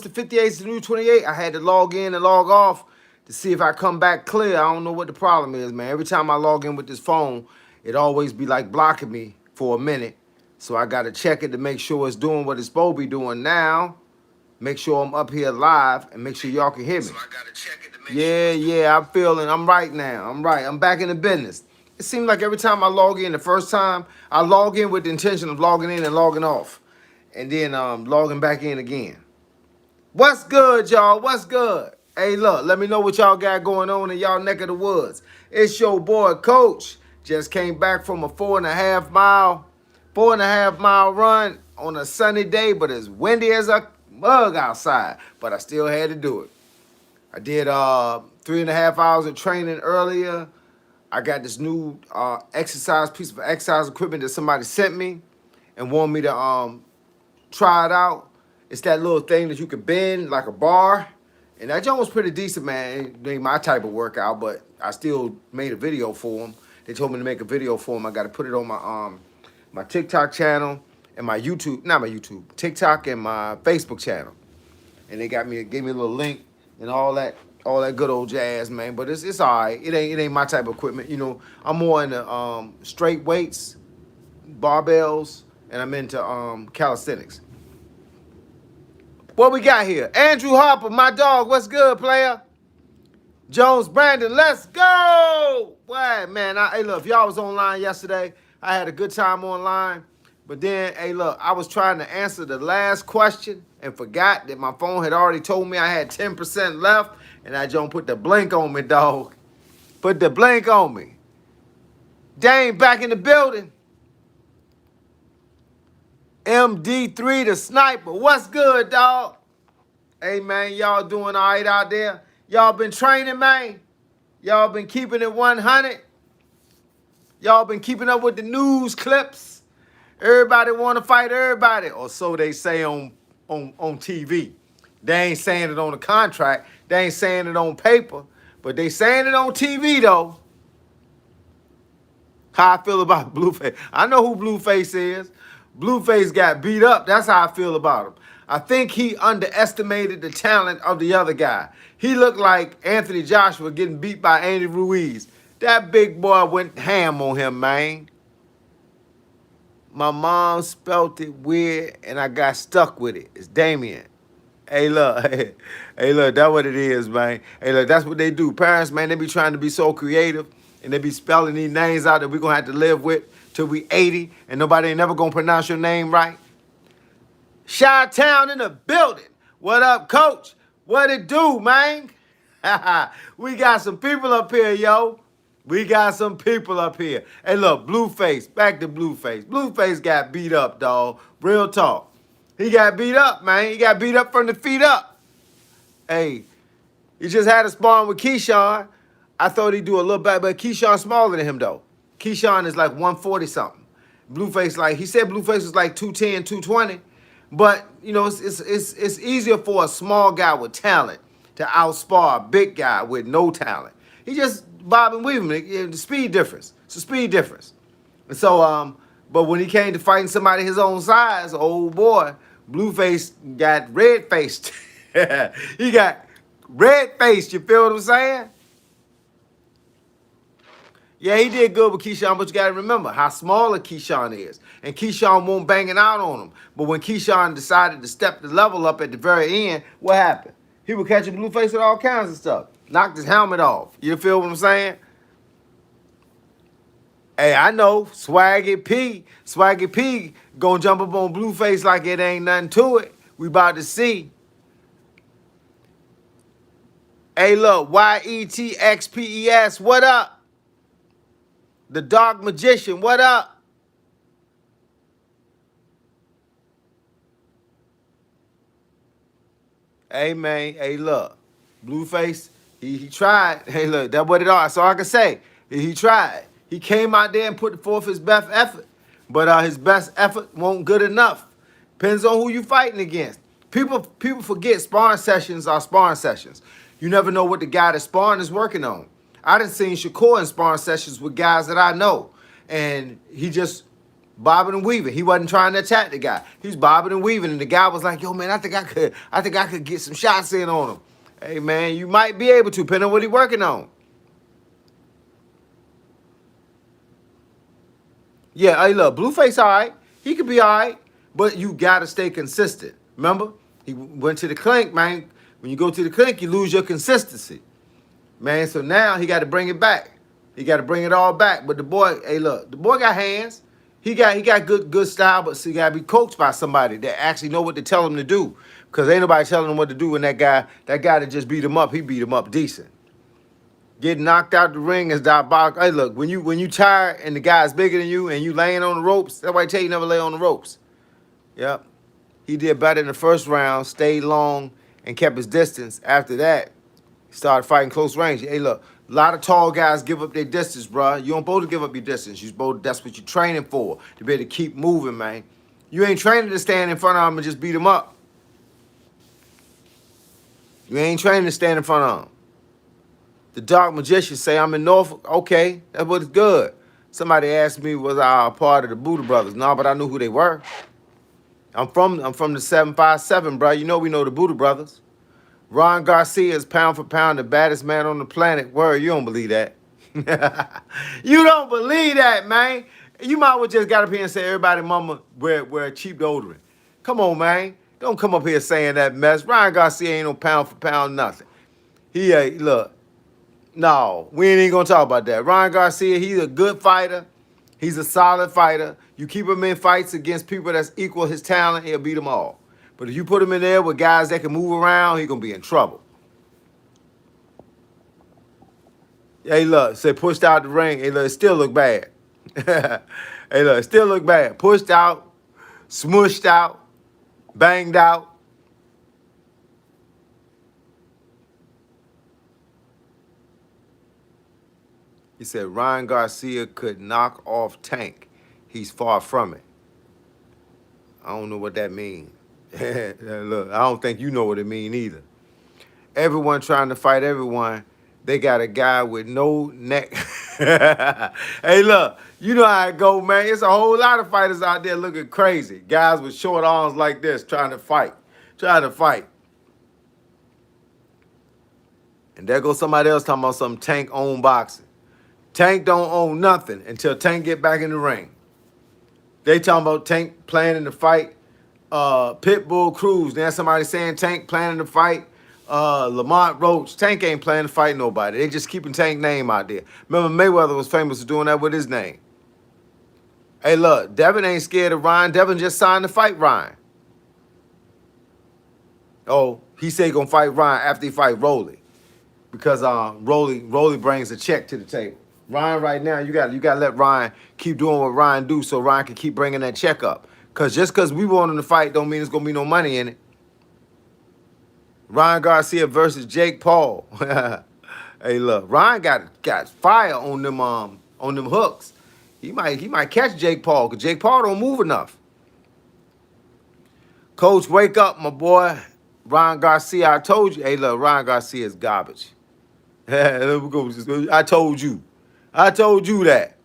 to 58 is the new 28. I had to log in and log off to see if I come back clear. I don't know what the problem is, man. Every time I log in with this phone, it always be like blocking me for a minute. So I got to check it to make sure it's doing what it's supposed to be doing now. Make sure I'm up here live and make sure y'all can hear me. So I got to check it to make sure I'm right now. I'm right. I'm back in the business. It seems like every time I log in, the first time, I log in with the intention of logging in and logging off. And then logging back in again. What's good, y'all? What's good? Hey, look, let me know what y'all got going on in y'all neck of the woods. It's your boy, Coach. Just came back from a 4.5 mile run on a sunny day, but it's windy as a mug outside. But I still had to do it. I did 3.5 hours of training earlier. I got this new piece of exercise equipment that somebody sent me and wanted me to try it out. It's that little thing that you can bend like a bar. And that joint was pretty decent, man. It ain't my type of workout, but I still made a video for them. They told me to make a video for them. I got to put it on my TikTok channel and my YouTube, not my YouTube, TikTok and my Facebook channel. And they gave me a little link and all that good old jazz, man. But it's all right. It ain't my type of equipment. You know, I'm more into straight weights, barbells, and I'm into calisthenics. What we got here? Andrew Harper, my dog. What's good, player? Jones Brandon, let's go. Boy, man, hey, look, if y'all was online yesterday, I had a good time online. But then, hey, look, I was trying to answer the last question and forgot that my phone had already told me I had 10% left. And I don't put the blink on me, dog. Put the blink on me. Dane back in the building. MD3 the sniper. What's good, dog? Hey, man, y'all doing all right out there? Y'all been training, man? Y'all been keeping it 100? Y'all been keeping up with the news clips? Everybody want to fight everybody, or so they say on TV. They ain't saying it on the contract. They ain't saying it on paper, but they saying it on TV, though. How I feel about Blueface. I know who Blueface is. Blueface got beat up. That's how I feel about him. I think he underestimated the talent of the other guy. He looked like Anthony Joshua getting beat by Andy Ruiz. That big boy went ham on him, man. My mom spelt it weird, and I got stuck with it. It's Damien. Hey, look. Hey, look, that's what it is, man. Hey, look, that's what they do. Parents, man, they be trying to be so creative, and they be spelling these names out that we're going to have to live with till we 80, and nobody ain't never going to pronounce your name right. Chi-Town in the building. What up, Coach? What it do, man? We got some people up here, yo. We got some people up here. Hey, look, Blueface. Back to Blueface. Blueface got beat up, dog. Real talk. He got beat up, man. He got beat up from the feet up. Hey, he just had a sparring with Keyshawn. I thought he'd do a little better, but Keyshawn's smaller than him, though. Keyshawn is like 140-something. Blueface, like, he said Blueface was like 210, 220. But, you know, it's easier for a small guy with talent to outspar a big guy with no talent. He just bobbing, weaving. The speed difference. It's a speed difference. And so, but when he came to fighting somebody his own size, oh boy, Blueface got red-faced. He got red-faced, you feel what I'm saying? Yeah, he did good with Keyshawn, but you got to remember how smaller Keyshawn is. And Keyshawn won't bang it out on him. But when Keyshawn decided to step the level up at the very end, what happened? He would catch a Blueface with all kinds of stuff. Knocked his helmet off. You feel what I'm saying? Hey, I know, Swaggy P gonna jump up on Blueface like it ain't nothing to it. We about to see. Hey, look, YETXPES, what up? The Dark Magician, what up? Hey, man, hey, look. Blueface, he tried. Hey, look, that's what it all. That's all I can say. He tried. He came out there and put forth his best effort. But his best effort won't good enough. Depends on who you fighting against. People forget sparring sessions are sparring sessions. You never know what the guy that's sparring is working on. I done seen Shakur in sparring sessions with guys that I know. And he just bobbing and weaving. He wasn't trying to attack the guy. He was bobbing and weaving, and the guy was like, "Yo, man, I think I could get some shots in on him." Hey, man, you might be able to, depending on what he's working on. Yeah, hey, look, Blueface, all right. He could be all right, but you got to stay consistent. Remember, he went to the clinic, man. When you go to the clinic, you lose your consistency, man. So now he got to bring it back. He got to bring it all back. But the boy, hey, look, the boy got hands. He got good style, but he got to be coached by somebody that actually know what to tell him to do. Because ain't nobody telling him what to do. And that guy that just beat him up, he beat him up decent. Getting knocked out the ring is diabolical. Hey, look, when you tired and the guy's bigger than you and you laying on the ropes, that's why I tell you never lay on the ropes. Yep. He did better in the first round, stayed long, and kept his distance. After that, he started fighting close range. Hey, look, a lot of tall guys give up their distance, bro. You don't supposed to give up your distance. That's what you're training for, to be able to keep moving, man. You ain't training to stand in front of him and just beat him up. You ain't training to stand in front of him. The Dark Magician say, I'm in Norfolk. Okay, that's what's good. Somebody asked me, was I a part of the Buddha Brothers? No, but I knew who they were. I'm from the 757, bro. You know we know the Buddha Brothers. Ron Garcia is pound for pound the baddest man on the planet. Word, you don't believe that. You don't believe that, man. You might well just got up here and say everybody mama wear cheap deodorant. Come on, man. Don't come up here saying that mess. Ron Garcia ain't no pound for pound nothing. Look. No, we ain't even gonna talk about that. Ryan Garcia, he's a good fighter. He's a solid fighter. You keep him in fights against people that's equal his talent, he'll beat them all. But if you put him in there with guys that can move around, he's gonna be in trouble. Hey, look, say pushed out the ring. Hey, look, it still look bad. Hey, look, it still look bad. Pushed out, smushed out, banged out. He said Ryan Garcia could knock off Tank. He's far from it. I don't know what that means. Look, I don't think you know what it means either. Everyone trying to fight everyone. They got a guy with no neck. Hey, look, you know how it go, man. It's a whole lot of fighters out there looking crazy. Guys with short arms like this trying to fight. And there goes somebody else talking about some Tank own boxing. Tank don't own nothing until Tank get back in the ring. They talking about Tank planning to fight Pitbull Cruz. Then somebody saying Tank planning to fight Lamont Roach. Tank ain't planning to fight nobody. They just keeping Tank's name out there. Remember Mayweather was famous for doing that with his name. Hey, look, Devin ain't scared of Ryan. Devin just signed to fight Ryan. Oh, he said he gonna fight Ryan after he fight Rolly. Because Rolly brings a check to the table. Ryan, right now, you got to let Ryan keep doing what Ryan do so Ryan can keep bringing that check up. Because just because we want him to fight don't mean there's going to be no money in it. Ryan Garcia versus Jake Paul. Hey, look, Ryan got fire on them hooks. He might catch Jake Paul because Jake Paul don't move enough. Coach, wake up, my boy. Ryan Garcia, I told you. Hey, look, Ryan Garcia is garbage. I told you. I told you that.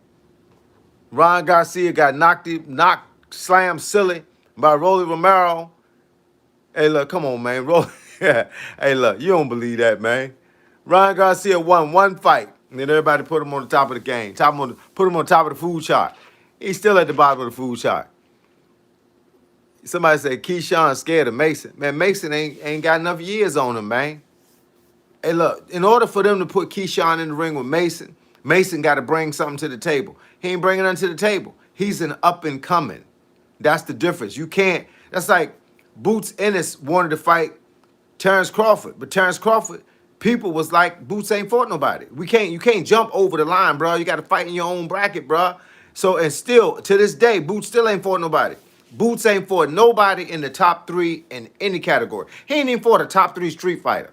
Ron Garcia got slammed silly by Rolly Romero. Hey, look, come on, man. Hey, look, you don't believe that, man. Ron Garcia won one fight, and then everybody put him on the top of the game. Put him on top of the food chart. He's still at the bottom of the food chart. Somebody said Keyshawn's scared of Mason. Man, Mason ain't got enough years on him, man. Hey, look, in order for them to put Keyshawn in the ring with Mason, Mason got to bring something to the table. He ain't bringing nothing to the table. He's an up and coming. That's the difference. You can't. That's like Boots Ennis wanted to fight Terrence Crawford, but Terrence Crawford, people was like, Boots ain't fought nobody. You can't jump over the line, bro. You got to fight in your own bracket, bro. So, and still, to this day, Boots still ain't fought nobody. Boots ain't fought nobody in the top 3 in any category. He ain't even fought a top 3 street fighter.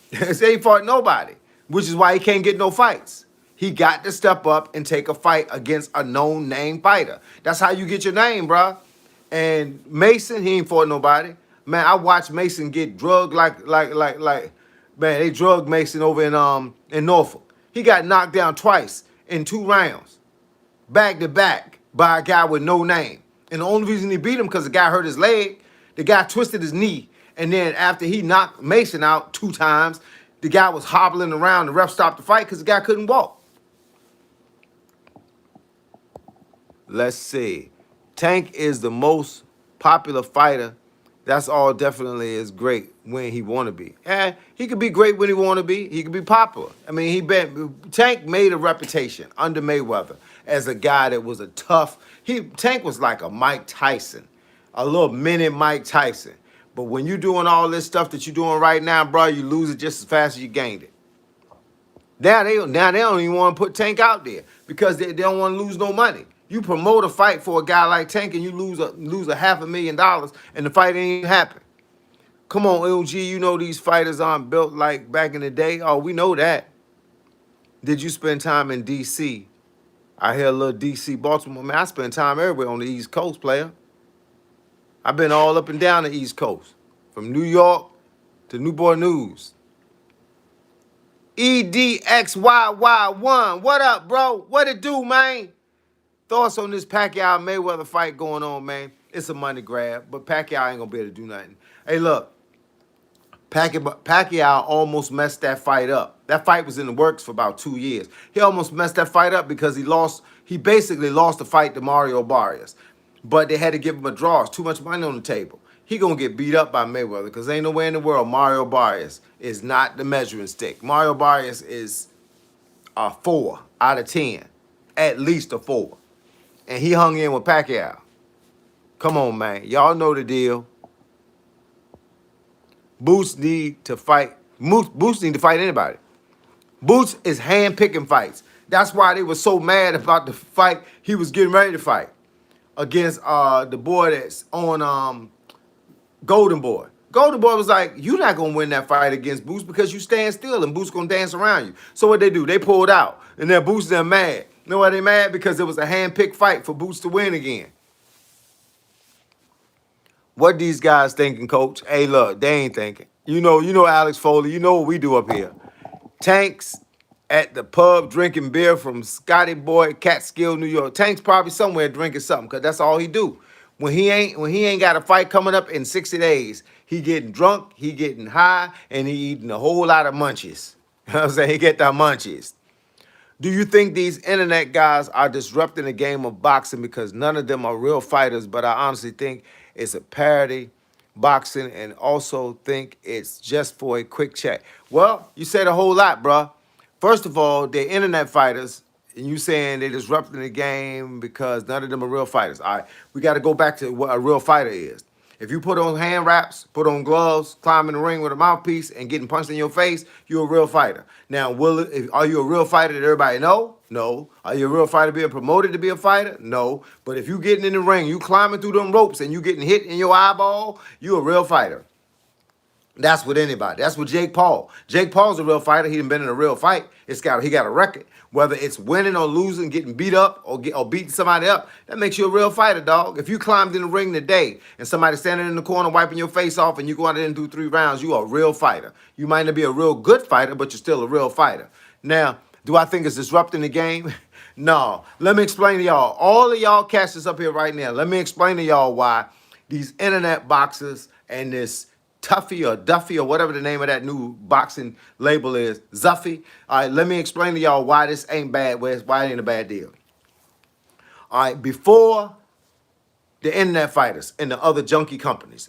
He ain't fought nobody, which is why he can't get no fights. He got to step up and take a fight against a known name fighter. That's how you get your name, bro. And Mason, he ain't fought nobody. Man, I watched Mason get drugged like man, they drugged Mason over in Norfolk. He got knocked down twice in 2 rounds, back to back. by a guy with no name. And the only reason he beat him because the guy hurt his leg. The guy twisted his knee. And then after he knocked Mason out 2 times, the guy was hobbling around. The ref stopped the fight because the guy couldn't walk. Let's see. Tank is the most popular fighter. That's all definitely is great when he want to be. And he could be great when he want to be. He could be popular. I mean, Tank made a reputation under Mayweather as a guy that was a tough. Tank was like a Mike Tyson, a little mini Mike Tyson. But when you're doing all this stuff that you're doing right now, bro, you lose it just as fast as you gained it. Now they don't even want to put Tank out there because they don't want to lose no money. You promote a fight for a guy like Tank and you lose a $500,000 and the fight ain't even happen. Come on, LG, you know these fighters aren't built like back in the day. Oh, we know that. Did you spend time in D.C.? I hear a little D.C. Baltimore. Man, I spend time everywhere on the East Coast, player. I've been all up and down the East Coast. From New York to Newport News. EDXYY1. What up, bro? What it do, man? Thoughts on this Pacquiao-Mayweather fight going on, man? It's a money grab, but Pacquiao ain't going to be able to do nothing. Hey, look. Pacquiao almost messed that fight up. That fight was in the works for about 2 years. He almost messed that fight up because he basically lost the fight to Mario Barrios. But they had to give him a draw. It's too much money on the table. He going to get beat up by Mayweather because ain't no way in the world Mario Barrios is not the measuring stick. Mario Barrios is a 4 out of 10. At least a 4. And he hung in with Pacquiao. Come on, man. Y'all know the deal. Boots need to fight. Boots need to fight anybody. Boots is hand-picking fights. That's why they were so mad about the fight he was getting ready to fight against the boy that's on Golden Boy. Golden Boy was like, you're not going to win that fight against Boots because you stand still and Boots going to dance around you. So what they do? They pulled out. And then Boots, they're mad. You know why they mad? Because it was a hand-picked fight for Boots to win again. What these guys thinking, coach? Hey, look, they ain't thinking. You know Alex Foley. You know what we do up here. Tanks at the pub drinking beer from Scotty Boy, Catskill, New York. Tank's probably somewhere drinking something because that's all he do. When he ain't got a fight coming up in 60 days, he getting drunk, he getting high, and he eating a whole lot of munchies. You know what I'm saying? He get the munchies. Do you think these internet guys are disrupting the game of boxing because none of them are real fighters, but I honestly think it's a parody boxing and also think it's just for a quick check? Well, you said a whole lot, bruh. First of all, they're internet fighters, and you saying they're disrupting the game because none of them are real fighters. All right, we got to go back to what a real fighter is. If you put on hand wraps, put on gloves, climb in the ring with a mouthpiece, and getting punched in your face, you're a real fighter. Now, are you a real fighter that everybody know? No. Are you a real fighter being promoted to be a fighter? No. But if you getting in the ring, you climbing through them ropes, and you getting hit in your eyeball, you a real fighter. That's with anybody. That's with Jake Paul. Jake Paul's a real fighter. He done been in a real fight. He got a record. Whether it's winning or losing, getting beat up or beating somebody up, that makes you a real fighter, dog. If you climbed in the ring today and somebody standing in the corner wiping your face off and you go out there and do 3 rounds, you are a real fighter. You might not be a real good fighter, but you're still a real fighter. Now, do I think it's disrupting the game? No. Let me explain to y'all. All of y'all catch this up here right now. Let me explain to y'all why these internet boxers and this Tuffy or Duffy or whatever the name of that new boxing label is, Zuffy. All right, let me explain to y'all why this ain't bad, why it ain't a bad deal. All right, before the internet fighters and the other junkie companies,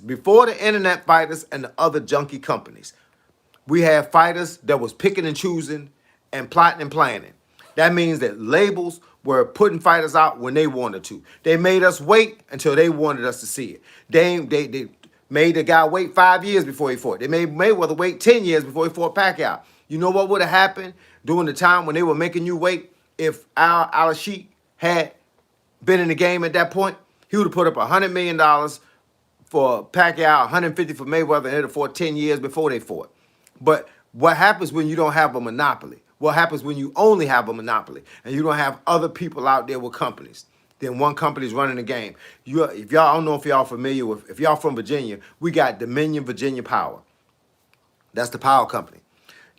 we had fighters that was picking and choosing and plotting and planning. That means that labels were putting fighters out when they wanted to. They made us wait until they wanted us to see it. They made the guy wait 5 years before he fought. They made Mayweather wait 10 years before he fought Pacquiao. You know what would have happened during the time when they were making you wait if Al-Sheikh had been in the game at that point? He would have put up $100 million for Pacquiao, $150 for Mayweather, and they'd have fought 10 years before they fought. But what happens when you don't have a monopoly? What happens when you only have a monopoly and you don't have other people out there with companies? Then one company's running the game. If y'all, I don't know if y'all familiar with, if y'all from Virginia, we got Dominion Virginia Power. That's the power company.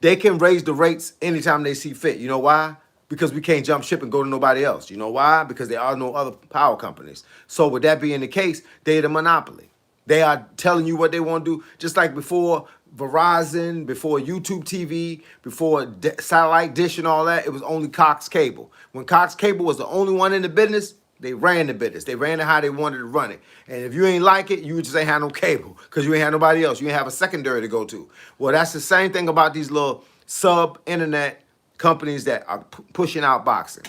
They can raise the rates anytime they see fit. You know why? because we can't jump ship and go to nobody else. You know why? Because there are no other power companies. So with that being the case, they're the monopoly. They are telling you what they want to do, just like before Verizon, before YouTube TV, before satellite dish and all that. It was only Cox Cable. When Cox Cable was the only one in the business, they ran the business. They ran it how they wanted to run it. And if you ain't like it, you just ain't have no cable because you ain't have nobody else. You ain't have a secondary to go to. Well, that's the same thing about these little sub-internet companies that are pushing out boxing.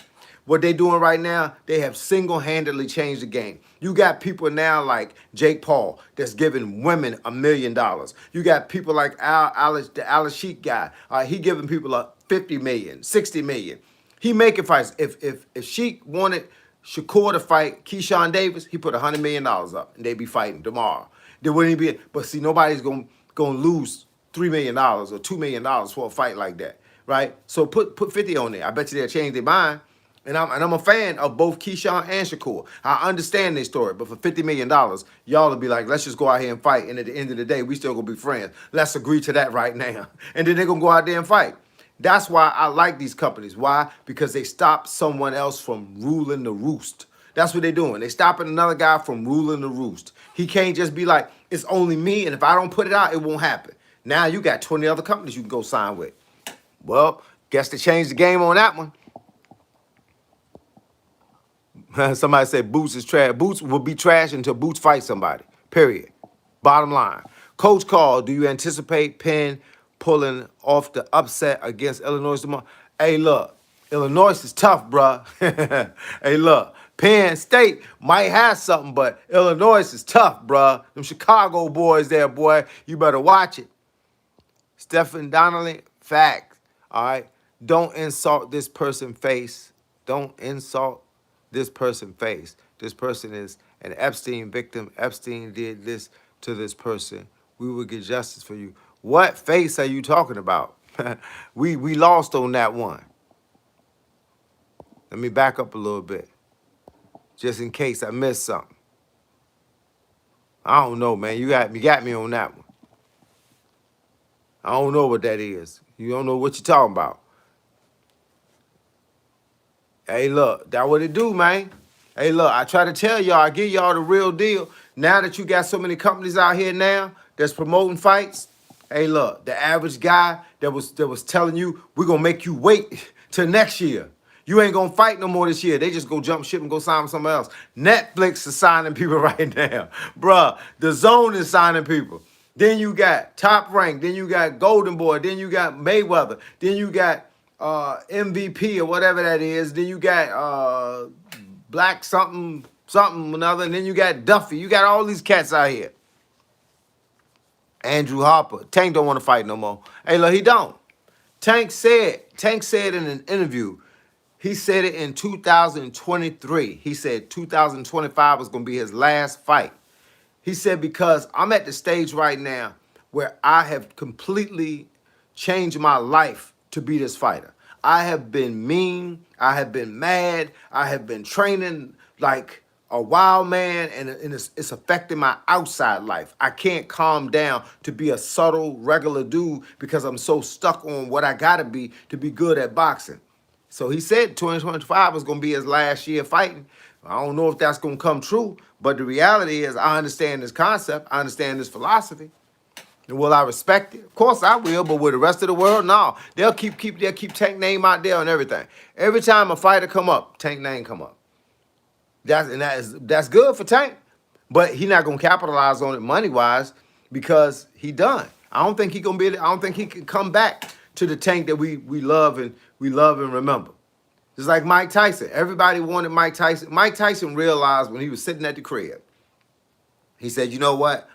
What they doing right now, they have single-handedly changed the game. You got people now like Jake Paul that's giving women $1 million. You got people like the Alice Sheik guy. He giving people a 50 million, 60 million. He making fights. If Sheik wanted Shakur to fight Keyshawn Davis, he put $100 million up and they be fighting tomorrow. There wouldn't be, but see, nobody's gonna lose $3 million or $2 million for a fight like that, right? So put 50 on there. I bet you they'll change their mind. And I'm a fan of both Keyshawn and Shakur. I understand their story, but for $50 million, y'all will be like, let's just go out here and fight. And at the end of the day, we still gonna be friends. Let's agree to that right now. And then they're gonna go out there and fight. That's why I like these companies. Why? Because they stop someone else from ruling the roost. That's what they're doing. They stopping another guy from ruling the roost. He can't just be like, it's only me, and if I don't put it out, it won't happen. Now you got 20 other companies you can go sign with. Well, guess they changed the game on that one. Somebody said Boots is trash. Boots will be trash until Boots fights somebody. Period. Bottom line. Coach Call, do you anticipate Penn pulling off the upset against Illinois tomorrow? Hey, look, Illinois is tough, bruh. Hey, look, Penn State might have something, but Illinois is tough, bruh. Them Chicago boys there, boy, you better watch it. Stephen Donnelly, fact. All right. Don't insult this person's face. Don't insult this person's face. This person is an Epstein victim. Epstein did this to this person. We will get justice for you. What face are you talking about? we lost on that one. Let me back up a little bit, just in case I missed something. I don't know, man. You got me on that one. I don't know what that is. You don't know what you're talking about. Hey, look, that what it do, man. Hey, look, I try to tell y'all, I give y'all the real deal. Now that you got so many companies out here now that's promoting fights, hey, look, the average guy that was telling you, we're going to make you wait till next year. You ain't going to fight no more this year. They just go jump ship and go sign with somebody else. Netflix is signing people right now. Bruh, the Zone is signing people. Then you got Top Rank. Then you got Golden Boy. Then you got Mayweather. Then you got MVP or whatever that is. Then you got Black something another. And then you got Duffy. You got all these cats out here. Andrew Harper. Tank don't want to fight no more. Hey, look, he don't. Tank said in an interview, he said it in 2023. He said 2025 was going to be his last fight. He said, because I'm at the stage right now where I have completely changed my life to be this fighter. I have been mean. I have been mad. I have been training like a wild man, and it's affecting my outside life. I can't calm down to be a subtle, regular dude because I'm so stuck on what I got to be good at boxing. So he said 2025 was going to be his last year fighting. I don't know if that's going to come true, but the reality is I understand this concept. I understand this philosophy. And will I respect it? Of course I will, but with the rest of the world, no. They'll keep Tank name out there and everything. Every time a fighter come up, Tank name come up. That's good for Tank, but he not going to capitalize on it money-wise because he done. I don't think he can come back to the Tank that we love and remember. Just like Mike Tyson. Everybody wanted Mike Tyson. Mike Tyson realized when he was sitting at the crib, he said, you know what?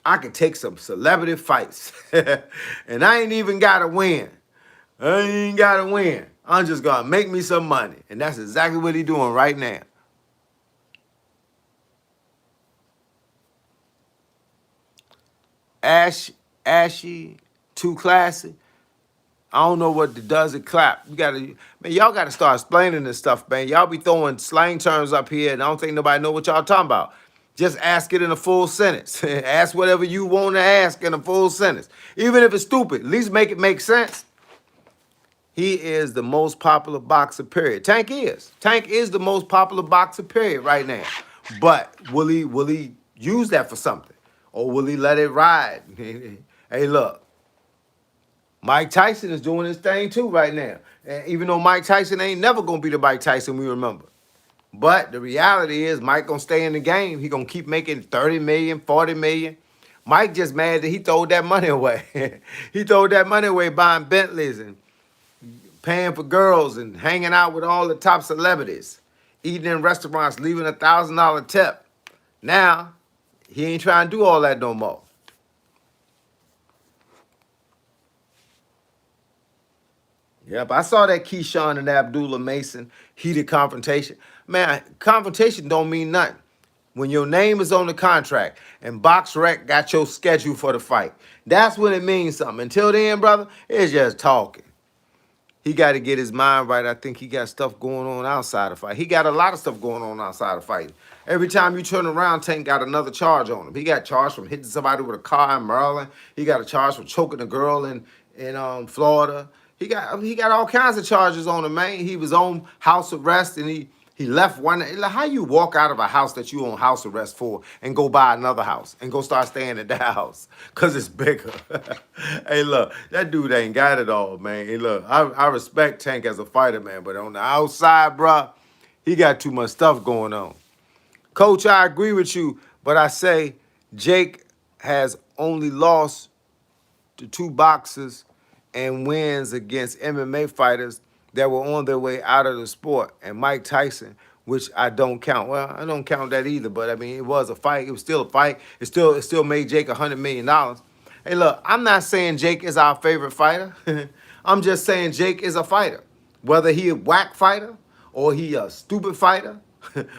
I can take some celebrity fights. And I ain't even got to win. I'm just going to make me some money. And that's exactly what he's doing right now. Ashy, too classy. I don't know what does it clap. Y'all gotta start explaining this stuff, man. Y'all be throwing slang terms up here, and I don't think nobody know what y'all talking about. Just ask it in a full sentence. Ask whatever you want to ask in a full sentence. Even if it's stupid, at least make it make sense. He is the most popular boxer, period. Tank is. Tank is the most popular boxer, period, right now. But will he use that for something? Or will he let it ride? Hey, look, Mike Tyson is doing his thing too right now. And even though Mike Tyson ain't never gonna be the Mike Tyson we remember. But the reality is Mike gonna stay in the game. He gonna keep making 30 million, 40 million. Mike just mad that he throwed that money away. He throwed that money away buying Bentleys and paying for girls and hanging out with all the top celebrities, eating in restaurants, leaving $1,000 tip. Now, he ain't trying to do all that no more. Yep, I saw that Keyshawn and Abdullah Mason heated confrontation. Man, confrontation don't mean nothing. When your name is on the contract and BoxRec got your schedule for the fight, that's when it means something. Until then, brother, it's just talking. He got to get his mind right. I think he got stuff going on outside of fight. He got a lot of stuff going on outside of fighting. Every time you turn around, Tank got another charge on him. He got charged from hitting somebody with a car in Maryland. He got a charge for choking a girl in Florida. He got all kinds of charges on him, man. He was on house arrest and he left one. Like, how you walk out of a house that you on house arrest for and go buy another house and go start staying at that house because it's bigger? Hey, look, that dude ain't got it all, man. Hey, look, I respect Tank as a fighter, man, but on the outside, bruh, he got too much stuff going on. Coach, I agree with you, but I say Jake has only lost to two boxers and wins against MMA fighters that were on their way out of the sport. And Mike Tyson, which I don't count. Well, I don't count that either, but I mean, it was a fight. It was still a fight. It still made Jake $100 million. Hey, look, I'm not saying Jake is our favorite fighter. I'm just saying Jake is a fighter. Whether he a whack fighter, or he a stupid fighter,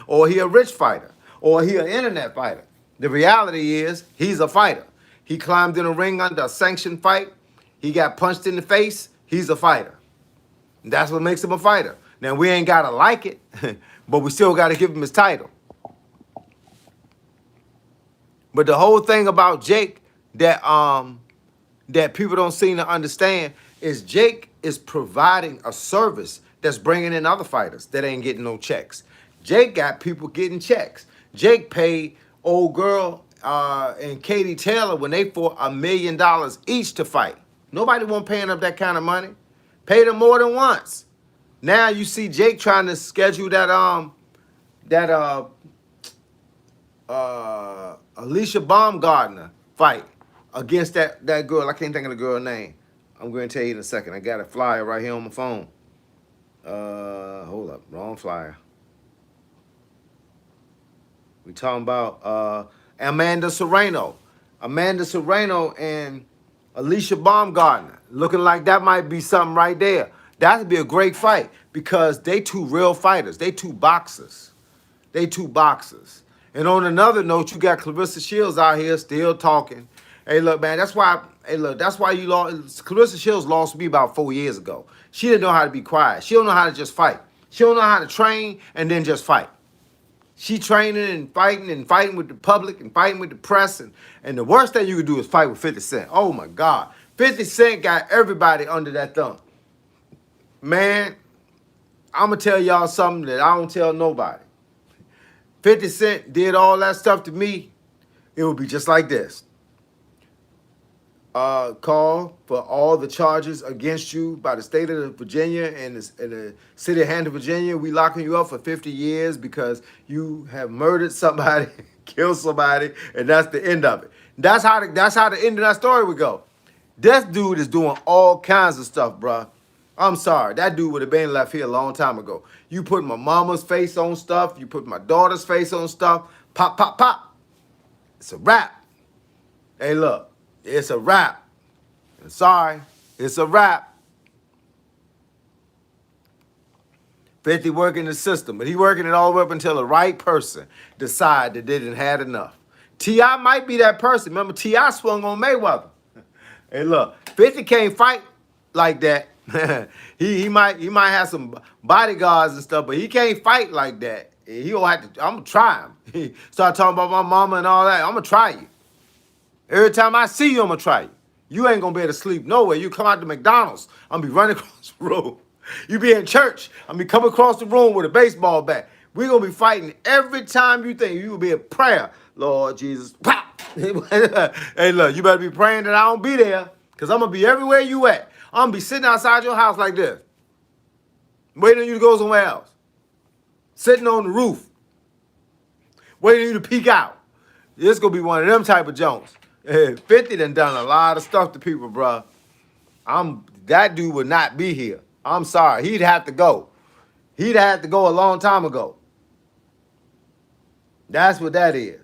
or he a rich fighter, or he an internet fighter. The reality is he's a fighter. He climbed in a ring under a sanctioned fight. He got punched in the face. He's a fighter. That's what makes him a fighter. Now, we ain't got to like it, but we still got to give him his title. But the whole thing about Jake that people don't seem to understand is Jake is providing a service that's bringing in other fighters that ain't getting no checks. Jake got people getting checks. Jake paid old girl and Katie Taylor when they fought $1 million each to fight. Nobody won't paying up that kind of money. Paid them more than once. Now you see Jake trying to schedule that Alicia Baumgartner fight against that girl. I can't think of the girl's name. I'm going to tell you in a second. I got a flyer right here on my phone. Hold up, wrong flyer. We talking about Amanda Serrano. Amanda Serrano and Alicia Baumgartner. Looking like that might be something right there. That would be a great fight because they two real fighters. They two boxers. And on another note, you got Clarissa Shields out here still talking. Hey, look, man, that's why you lost. Clarissa Shields lost me about 4 years ago. She didn't know how to be quiet. She don't know how to just fight. She don't know how to train and then just fight. She training and fighting with the public and fighting with the press. And the worst thing you could do is fight with 50 Cent. Oh, my God. 50 Cent got everybody under that thumb. Man, I'm going to tell y'all something that I don't tell nobody. 50 Cent did all that stuff to me, it would be just like this. Call for all the charges against you by the state of Virginia and the city of Hampton, Virginia. We locking you up for 50 years because you have murdered somebody, killed somebody, and that's the end of it. That's how the end of that story would go. This dude is doing all kinds of stuff, bruh. I'm sorry. That dude would have been left here a long time ago. You put my mama's face on stuff. You put my daughter's face on stuff. Pop, pop, pop. It's a wrap. Hey, look. It's a wrap. I'm sorry. It's a wrap. 50 working the system, but he working it all the way up until the right person decide that they didn't had enough. T.I. might be that person. Remember, T.I. swung on Mayweather. Hey, look. 50 can't fight like that. he might have some bodyguards and stuff, but he can't fight like that. He gonna have to. I'm gonna try him. He start talking about my mama and all that. I'm gonna try you. Every time I see you, I'm gonna try you. You ain't gonna be able to sleep nowhere. You come out to McDonald's, I'm gonna be running across the room. You be in church, I'm gonna be coming across the room with a baseball bat. We're gonna be fighting every time you think. You will be in prayer, Lord Jesus. Pop! Hey, look, you better be praying that I don't be there, because I'm gonna be everywhere you at. I'm gonna be sitting outside your house like this, waiting on you to go somewhere else. Sitting on the roof, waiting on you to peek out. This gonna be one of them type of Jones. 50 done a lot of stuff to people, bro. That dude would not be here. I'm sorry. He'd have to go. He'd have to go a long time ago. That's what that is.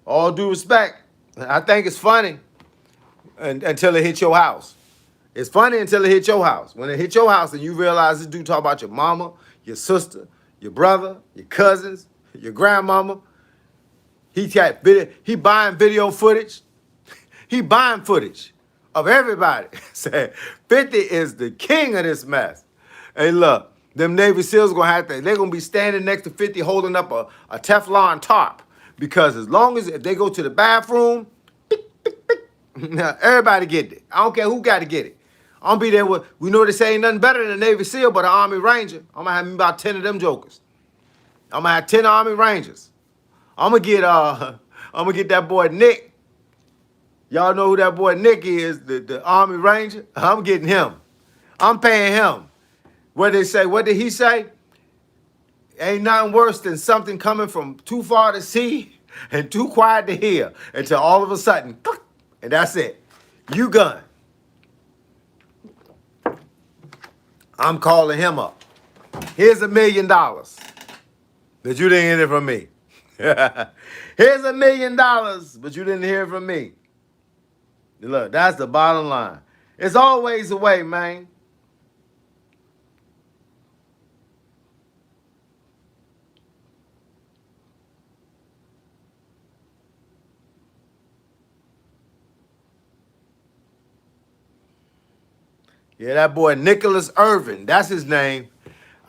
All due respect. I think it's funny until it hits your house. It's funny until it hits your house. When it hits your house and you realize this dude talk about your mama, your sister, your brother, your cousins, your grandmama. He buying video footage. He buying footage of everybody. Said 50 is the king of this mess. Hey, look, them Navy SEALs they're gonna be standing next to 50 holding up a Teflon tarp. Because as long as if they go to the bathroom, everybody get it. I don't care who got to get it. I'm gonna be there with, we know they say ain't nothing better than a Navy SEAL but an Army Ranger. I'm gonna have me about 10 of them jokers. I'm gonna have 10 Army Rangers. I'm gonna get that boy Nick. Y'all know who that boy Nick is, the Army Ranger? I'm getting him. I'm paying him. What did he say? Ain't nothing worse than something coming from too far to see and too quiet to hear until all of a sudden, and that's it. You gone. I'm calling him up. Here's $1 million that you didn't hear from me. Here's $1 million, but you didn't hear from me. Look, that's the bottom line. It's always a way, man. Yeah, that boy Nicholas Irvin, that's his name.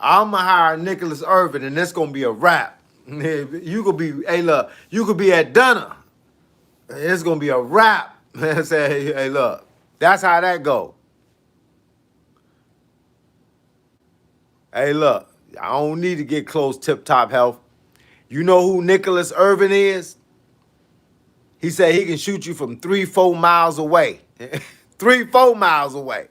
I'm gonna hire Nicholas Irvin, and it's gonna be a wrap. You could be, hey look, you could be at dinner. It's gonna be a wrap. Say, hey look, that's how that go. Hey look, I don't need to get close tip-top health. You know who Nicholas Irvin is? He said he can shoot you from 3-4 miles away. 3-4 miles away.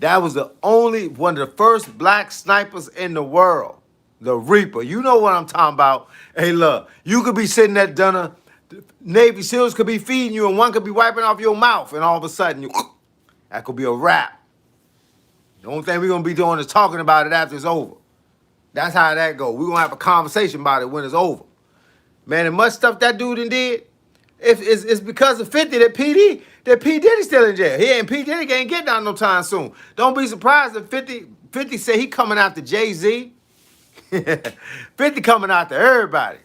That was one of the first black snipers in the world. The Reaper. You know what I'm talking about. Hey, look, you could be sitting at dinner, Navy SEALs could be feeding you, and one could be wiping off your mouth, and all of a sudden, that could be a wrap. The only thing we're going to be doing is talking about it after it's over. That's how that goes. We're going to have a conversation about it when it's over. Man, and much stuff that dude did, it's because of 50 that P. Diddy still in jail. P. Diddy ain't getting out no time soon. Don't be surprised if 50 said he coming after Jay-Z. 50 coming after everybody.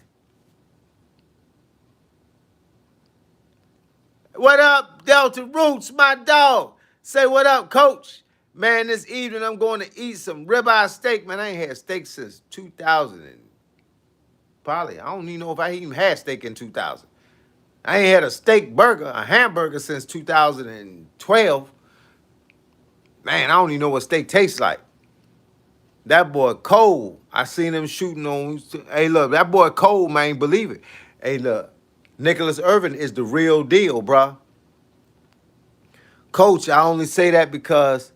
What up, Delta Roots, my dog? Say what up, coach. Man, this evening I'm going to eat some ribeye steak. Man, I ain't had steak since 2000. Probably, I don't even know if I even had steak in 2000. I ain't had a steak burger, a hamburger since 2012. Man, I don't even know what steak tastes like. That boy Cole, I seen him shooting on. Hey, look, that boy Cole, man, believe it. Hey, look, Nicholas Irvin is the real deal, bruh. Coach, I only say that because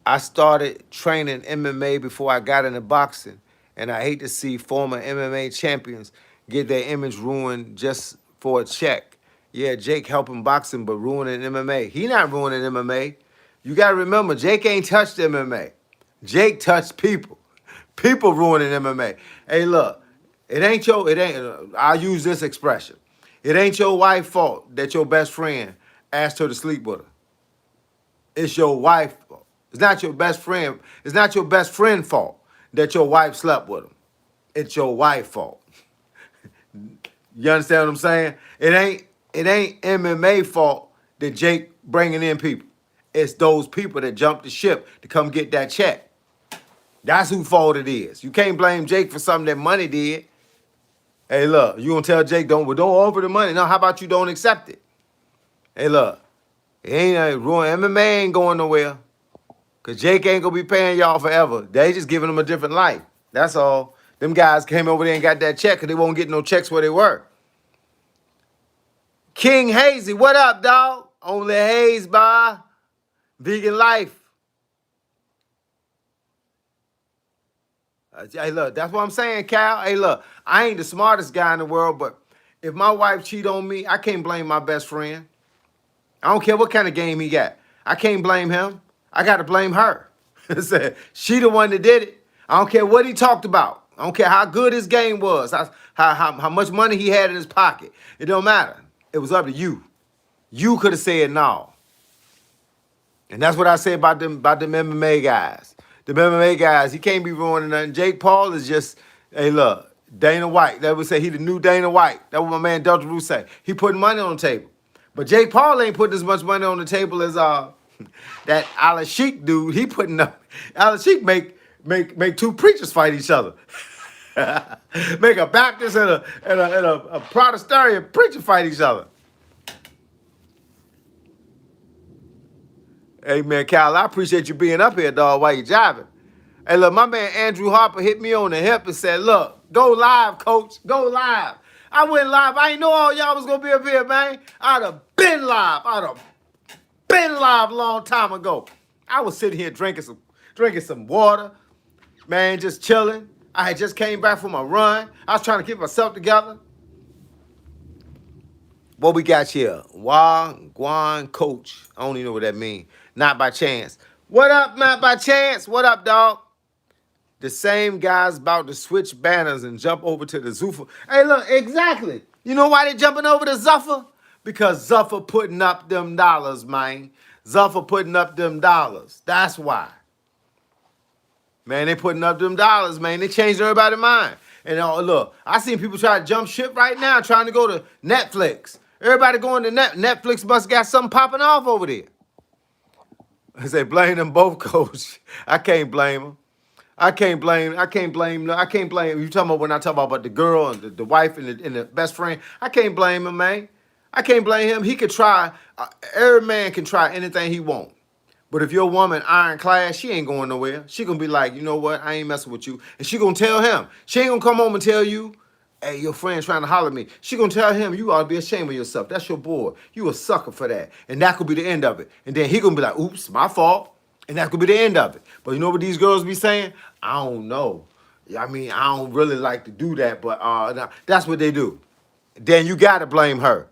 I started training MMA before I got into boxing. And I hate to see former MMA champions get their image ruined just for a check. Yeah, Jake helping boxing, but ruining MMA. He not ruining MMA. You got to remember, Jake ain't touched MMA. Jake touched people. People ruining MMA. Hey, look, I'll use this expression. It ain't your wife's fault that your best friend asked her to sleep with her. It's your wife's fault. It's not your best friend. It's not your best friend's fault that your wife slept with him. It's your wife's fault. You understand what I'm saying? It ain't MMA fault that Jake bringing in people. It's those people that jumped the ship to come get that check. That's whose fault it is. You can't blame Jake for something that money did. Hey, look, you gonna tell Jake don't offer the money? No, how about you don't accept it? Hey, look, It ain't ruin. MMA ain't going nowhere. Cause Jake ain't gonna be paying y'all forever. They just giving them a different life. That's all. Them guys came over there and got that check, cause they won't get no checks where they were. King Hazy, what up, dog? Only Hayes, by Vegan Life. Hey, look, that's what I'm saying, Cal. Hey, look, I ain't the smartest guy in the world, but if my wife cheat on me, I can't blame my best friend. I don't care what kind of game he got. I can't blame him. I got to blame her. She the one that did it. I don't care what he talked about. I don't care how good his game was, how much money he had in his pocket. It don't matter. It was up to you. You could have said no. And that's what I say about them MMA guys. The MMA guys, he can't be ruining nothing. Jake Paul is just, hey, look, Dana White. That would say he the new Dana White. That's what my man Delta Roux say. He putting money on the table. But Jake Paul ain't putting as much money on the table as that Al Sheik dude. He putting up. Al Sheik make two preachers fight each other. Make a Baptist and a Protestantarian preacher fight each other. Hey, man, Cal, I appreciate you being up here, dog, while you jiving. Hey, look, my man Andrew Harper hit me on the hip and said, look, go live, coach. Go live. I went live. I ain't know all y'all was going to be up here, man. I'd have been live. I'd have been live a long time ago. I was sitting here drinking some water, man, just chilling. I had just came back from a run. I was trying to keep myself together. What we got here? Guan coach. I don't even know what that means. Not by chance. What up, not by chance? What up, dog? The same guy's about to switch banners and jump over to the Zuffa. Hey, look, exactly. You know why they jumping over to Zuffa? Because Zuffa putting up them dollars, man. Zuffa putting up them dollars. That's why. Man, they putting up them dollars, man. They changed everybody's mind. And look, I seen people try to jump ship right now, trying to go to Netflix. Everybody going to Netflix must got something popping off over there. I say blame them both, coach. I can't blame them. I can't blame. You talking about when I talk about the girl and the wife and the best friend? I can't blame him, man. I can't blame him. He could try. Every man can try anything he want. But if your woman ironclad, she ain't going nowhere. She gonna be like, you know what? I ain't messing with you. And she gonna tell him. She ain't gonna come home and tell you, hey, your friend's trying to holler at me. She gonna tell him, you ought to be ashamed of yourself. That's your boy. You a sucker for that. And that could be the end of it. And then he gonna be like, oops, my fault. And that could be the end of it. But you know what these girls be saying? I don't know. I mean, I don't really like to do that, but that's what they do. Then you gotta blame her.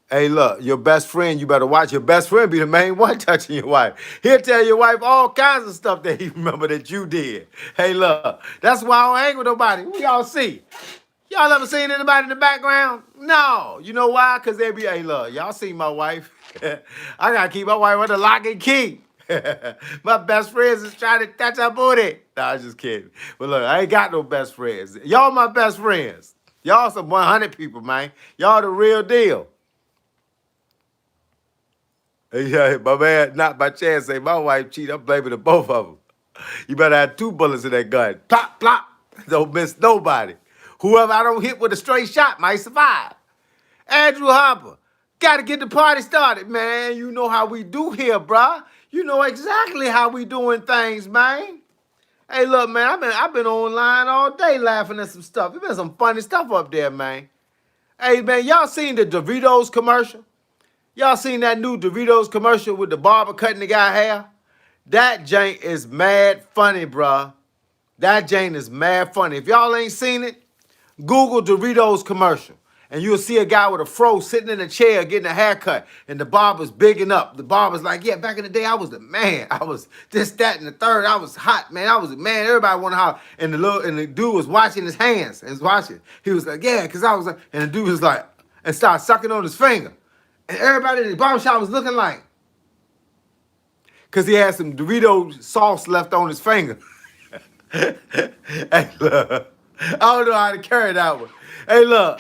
Hey, look, your best friend, you better watch. Your best friend be the main one touching your wife. He'll tell your wife all kinds of stuff that he remember that you did. Hey, look, that's why I don't hang with nobody. We all see. Y'all ever seen anybody in the background? No. You know why? Because they be, hey, look, y'all see my wife. I got to keep my wife under lock and key. My best friends is trying to touch her booty. No, I'm just kidding. But look, I ain't got no best friends. Y'all my best friends. Y'all some 100 people, man. Y'all the real deal. Yeah, my man, not by chance, say my wife cheat. I'm blaming the both of them. You better have 2 bullets in that gun. Plop, plop. Don't miss nobody. Whoever I don't hit with a straight shot might survive. Andrew Harper, got to get the party started, man. You know how we do here, bruh. You know exactly how we doing things, man. Hey, look, man, I've been online all day laughing at some stuff. There's been some funny stuff up there, man. Hey, man, y'all seen the Doritos commercial? Y'all seen that new Doritos commercial with the barber cutting the guy hair? That jank is mad funny, bruh. That jank is mad funny. If y'all ain't seen it, Google Doritos commercial. And you'll see a guy with a fro sitting in a chair getting a haircut. And the barber's bigging up. The barber's like, yeah, back in the day, I was the man. I was this, that, and the third. I was hot, man. I was a man. Everybody wanted to holler. And the dude was watching his hands. And watching. He was like, yeah, because I was like, and the dude was like, and started sucking on his finger. And everybody in the barbershop was looking like, because he had some Dorito sauce left on his finger. Hey, look, I don't know how to carry that one. Hey, look,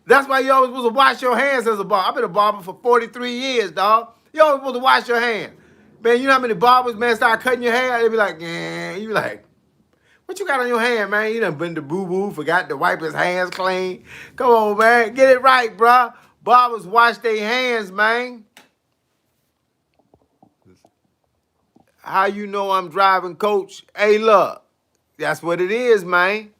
that's why you always supposed to wash your hands as a barber. I've been a barber for 43 years, dog. You always supposed to wash your hands. Man, you know how many barbers, man, start cutting your hair? They be like, yeah. You be like, what you got on your hand, man? You done been to boo-boo, forgot to wipe his hands clean. Come on, man, get it right, bruh. Barbers wash their hands, man. How you know I'm driving, coach? Hey, look. That's what it is, man.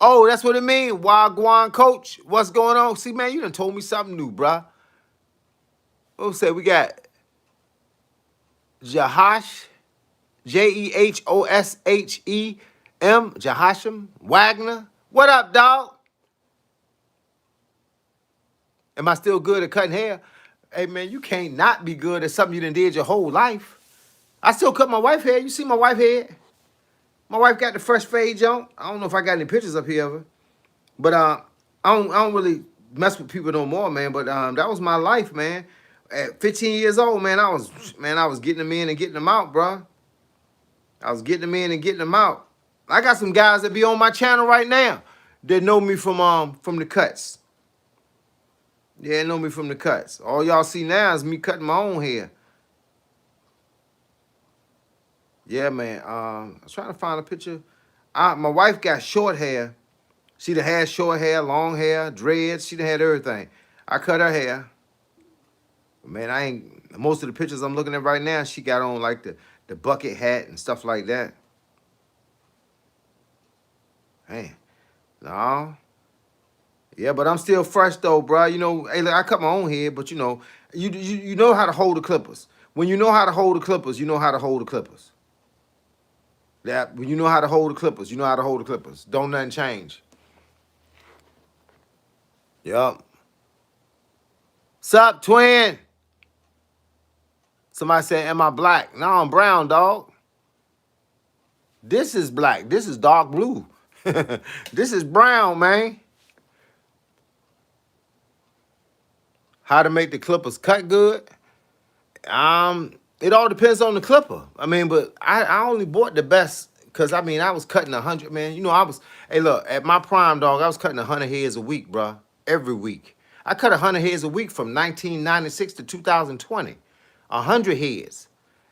Oh, that's what it mean. Wagwan, coach. What's going on? See, man, you done told me something new, bruh. What say we got? Jahash, Jehoshem, Jahashim, Wagner. What up, dog? Am I still good at cutting hair? Hey, man, you can't not be good at something you done did your whole life. I still cut my wife hair. You see my wife hair? My wife got the fresh fade on. I don't know if I got any pictures up here of her. But I don't really mess with people no more, man. But that was my life, man. At 15 years old, man, I was getting them in and getting them out, bro. I was getting them in and getting them out. I got some guys that be on my channel right now that know me from the cuts. Yeah, know me from the cuts. All y'all see now is me cutting my own hair. Yeah, man. I was trying to find a picture. My wife got short hair. She done had short hair, long hair, dreads. She done had everything. I cut her hair. Man, I ain't most of the pictures I'm looking at right now, she got on like the bucket hat and stuff like that. Man, no. Yeah, but I'm still fresh though, bro. You know, hey, look, I cut my own hair, but you know, you know how to hold the clippers. When you know how to hold the clippers, you know how to hold the clippers. That when you know how to hold the clippers, you know how to hold the clippers. Don't nothing change. Yup. Sup, twin? Somebody said, am I black? No, I'm brown, dog. This is black. This is dark blue. This is brown, man. How to make the clippers cut good? It all depends on the clipper. I mean, but I only bought the best because I mean I was cutting 100, man. You know, I was hey look, at my prime dog, I was cutting 100 heads a week, bro. Every week. I cut 100 heads a week from 1996 to 2020. 100 heads.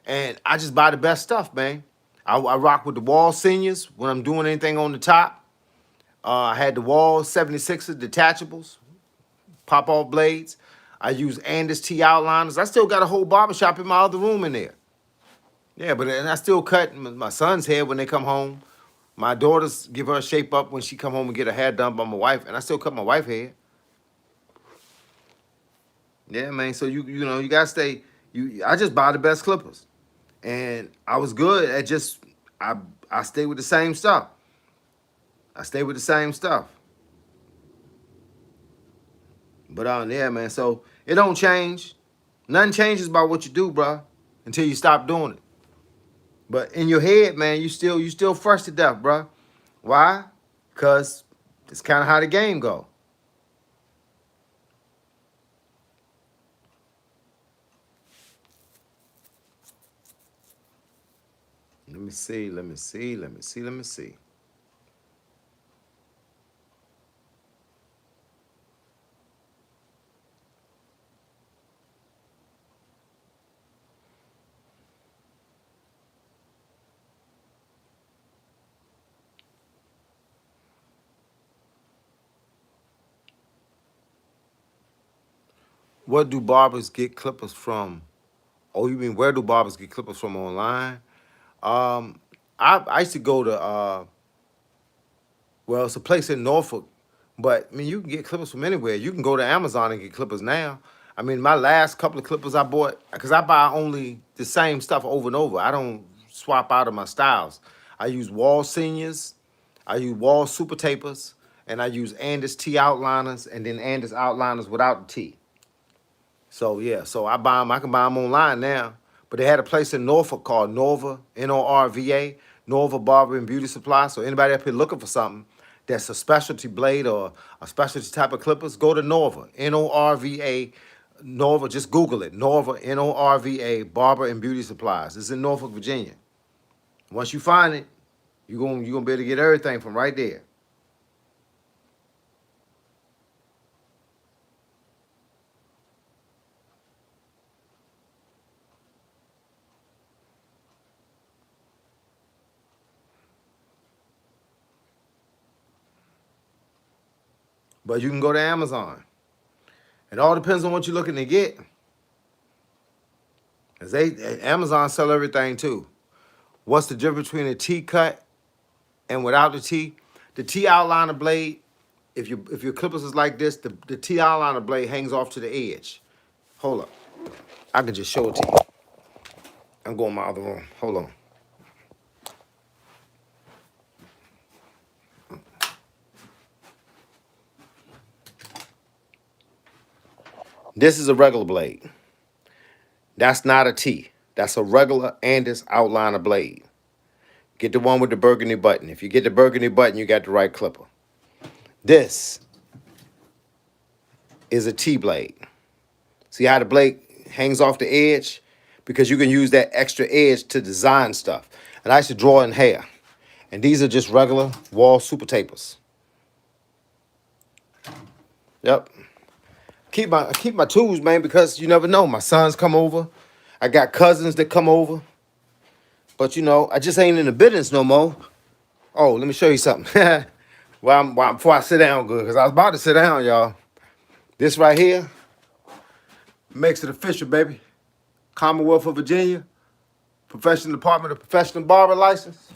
And I just buy the best stuff, man. I rock with the Wall Seniors when I'm doing anything on the top. I had the Wall 76ers detachables, pop off blades. I use Andis T outliners. I still got a whole barbershop in my other room in there. Yeah, but and I still cut my son's hair when they come home. My daughters give her a shape up when she come home and get her hair done by my wife, and I still cut my wife hair. Yeah, man. So you know you gotta stay. I just buy the best clippers, and I was good at just I I stay with the same stuff. I stay with the same stuff. But yeah, man. So it don't change. Nothing changes about what you do, bro, until you stop doing it. But in your head, man, you still fresh to death, bro. Why? Cause it's kind of how the game go. Let me see. Let me see. Let me see. Let me see. What do barbers get clippers from? Oh, you mean where do barbers get clippers from online? Um, I used to go to well, it's a place in Norfolk, but I mean you can get clippers from anywhere. You can go to Amazon and get clippers now. I mean my last couple of clippers I bought because I buy only the same stuff over and over. I don't swap out of my styles. I use Wall Seniors, I use Wall Super Tapers, and I use Andis T outliners and then Andis outliners without the T. So yeah, so I buy them. I can buy them online now. But they had a place in Norfolk called Norva, Norva, Norva Barber and Beauty Supply. So anybody up here looking for something that's a specialty blade or a specialty type of clippers, go to Norva, Norva, Norva. Just Google it, Norva, Norva Barber and Beauty Supplies. It's in Norfolk, Virginia. Once you find it, you're gonna be able to get everything from right there. But you can go to Amazon. It all depends on what you're looking to get. Cause Amazon sell everything too. What's the difference between a T cut and without the T? The T outliner blade, if your clippers is like this, the T outliner blade hangs off to the edge. Hold up. I can just show it to you. I'm going in my other room. Hold on. This is a regular blade. That's not a T. That's a regular Andis outliner blade. Get the one with the burgundy button. If you get the burgundy button, you got the right clipper. This is a T blade. See how the blade hangs off the edge? Because you can use that extra edge to design stuff. And I used to draw in hair. And these are just regular wall super tapers. Yep. Keep my tools, man, because you never know. My sons come over. I got cousins that come over. But you know, I just ain't in the business no more. Oh, let me show you something. Before I sit down good, because I was about to sit down, y'all. This right here makes it official, baby. Commonwealth of Virginia, Professional Department of Professional Barber license.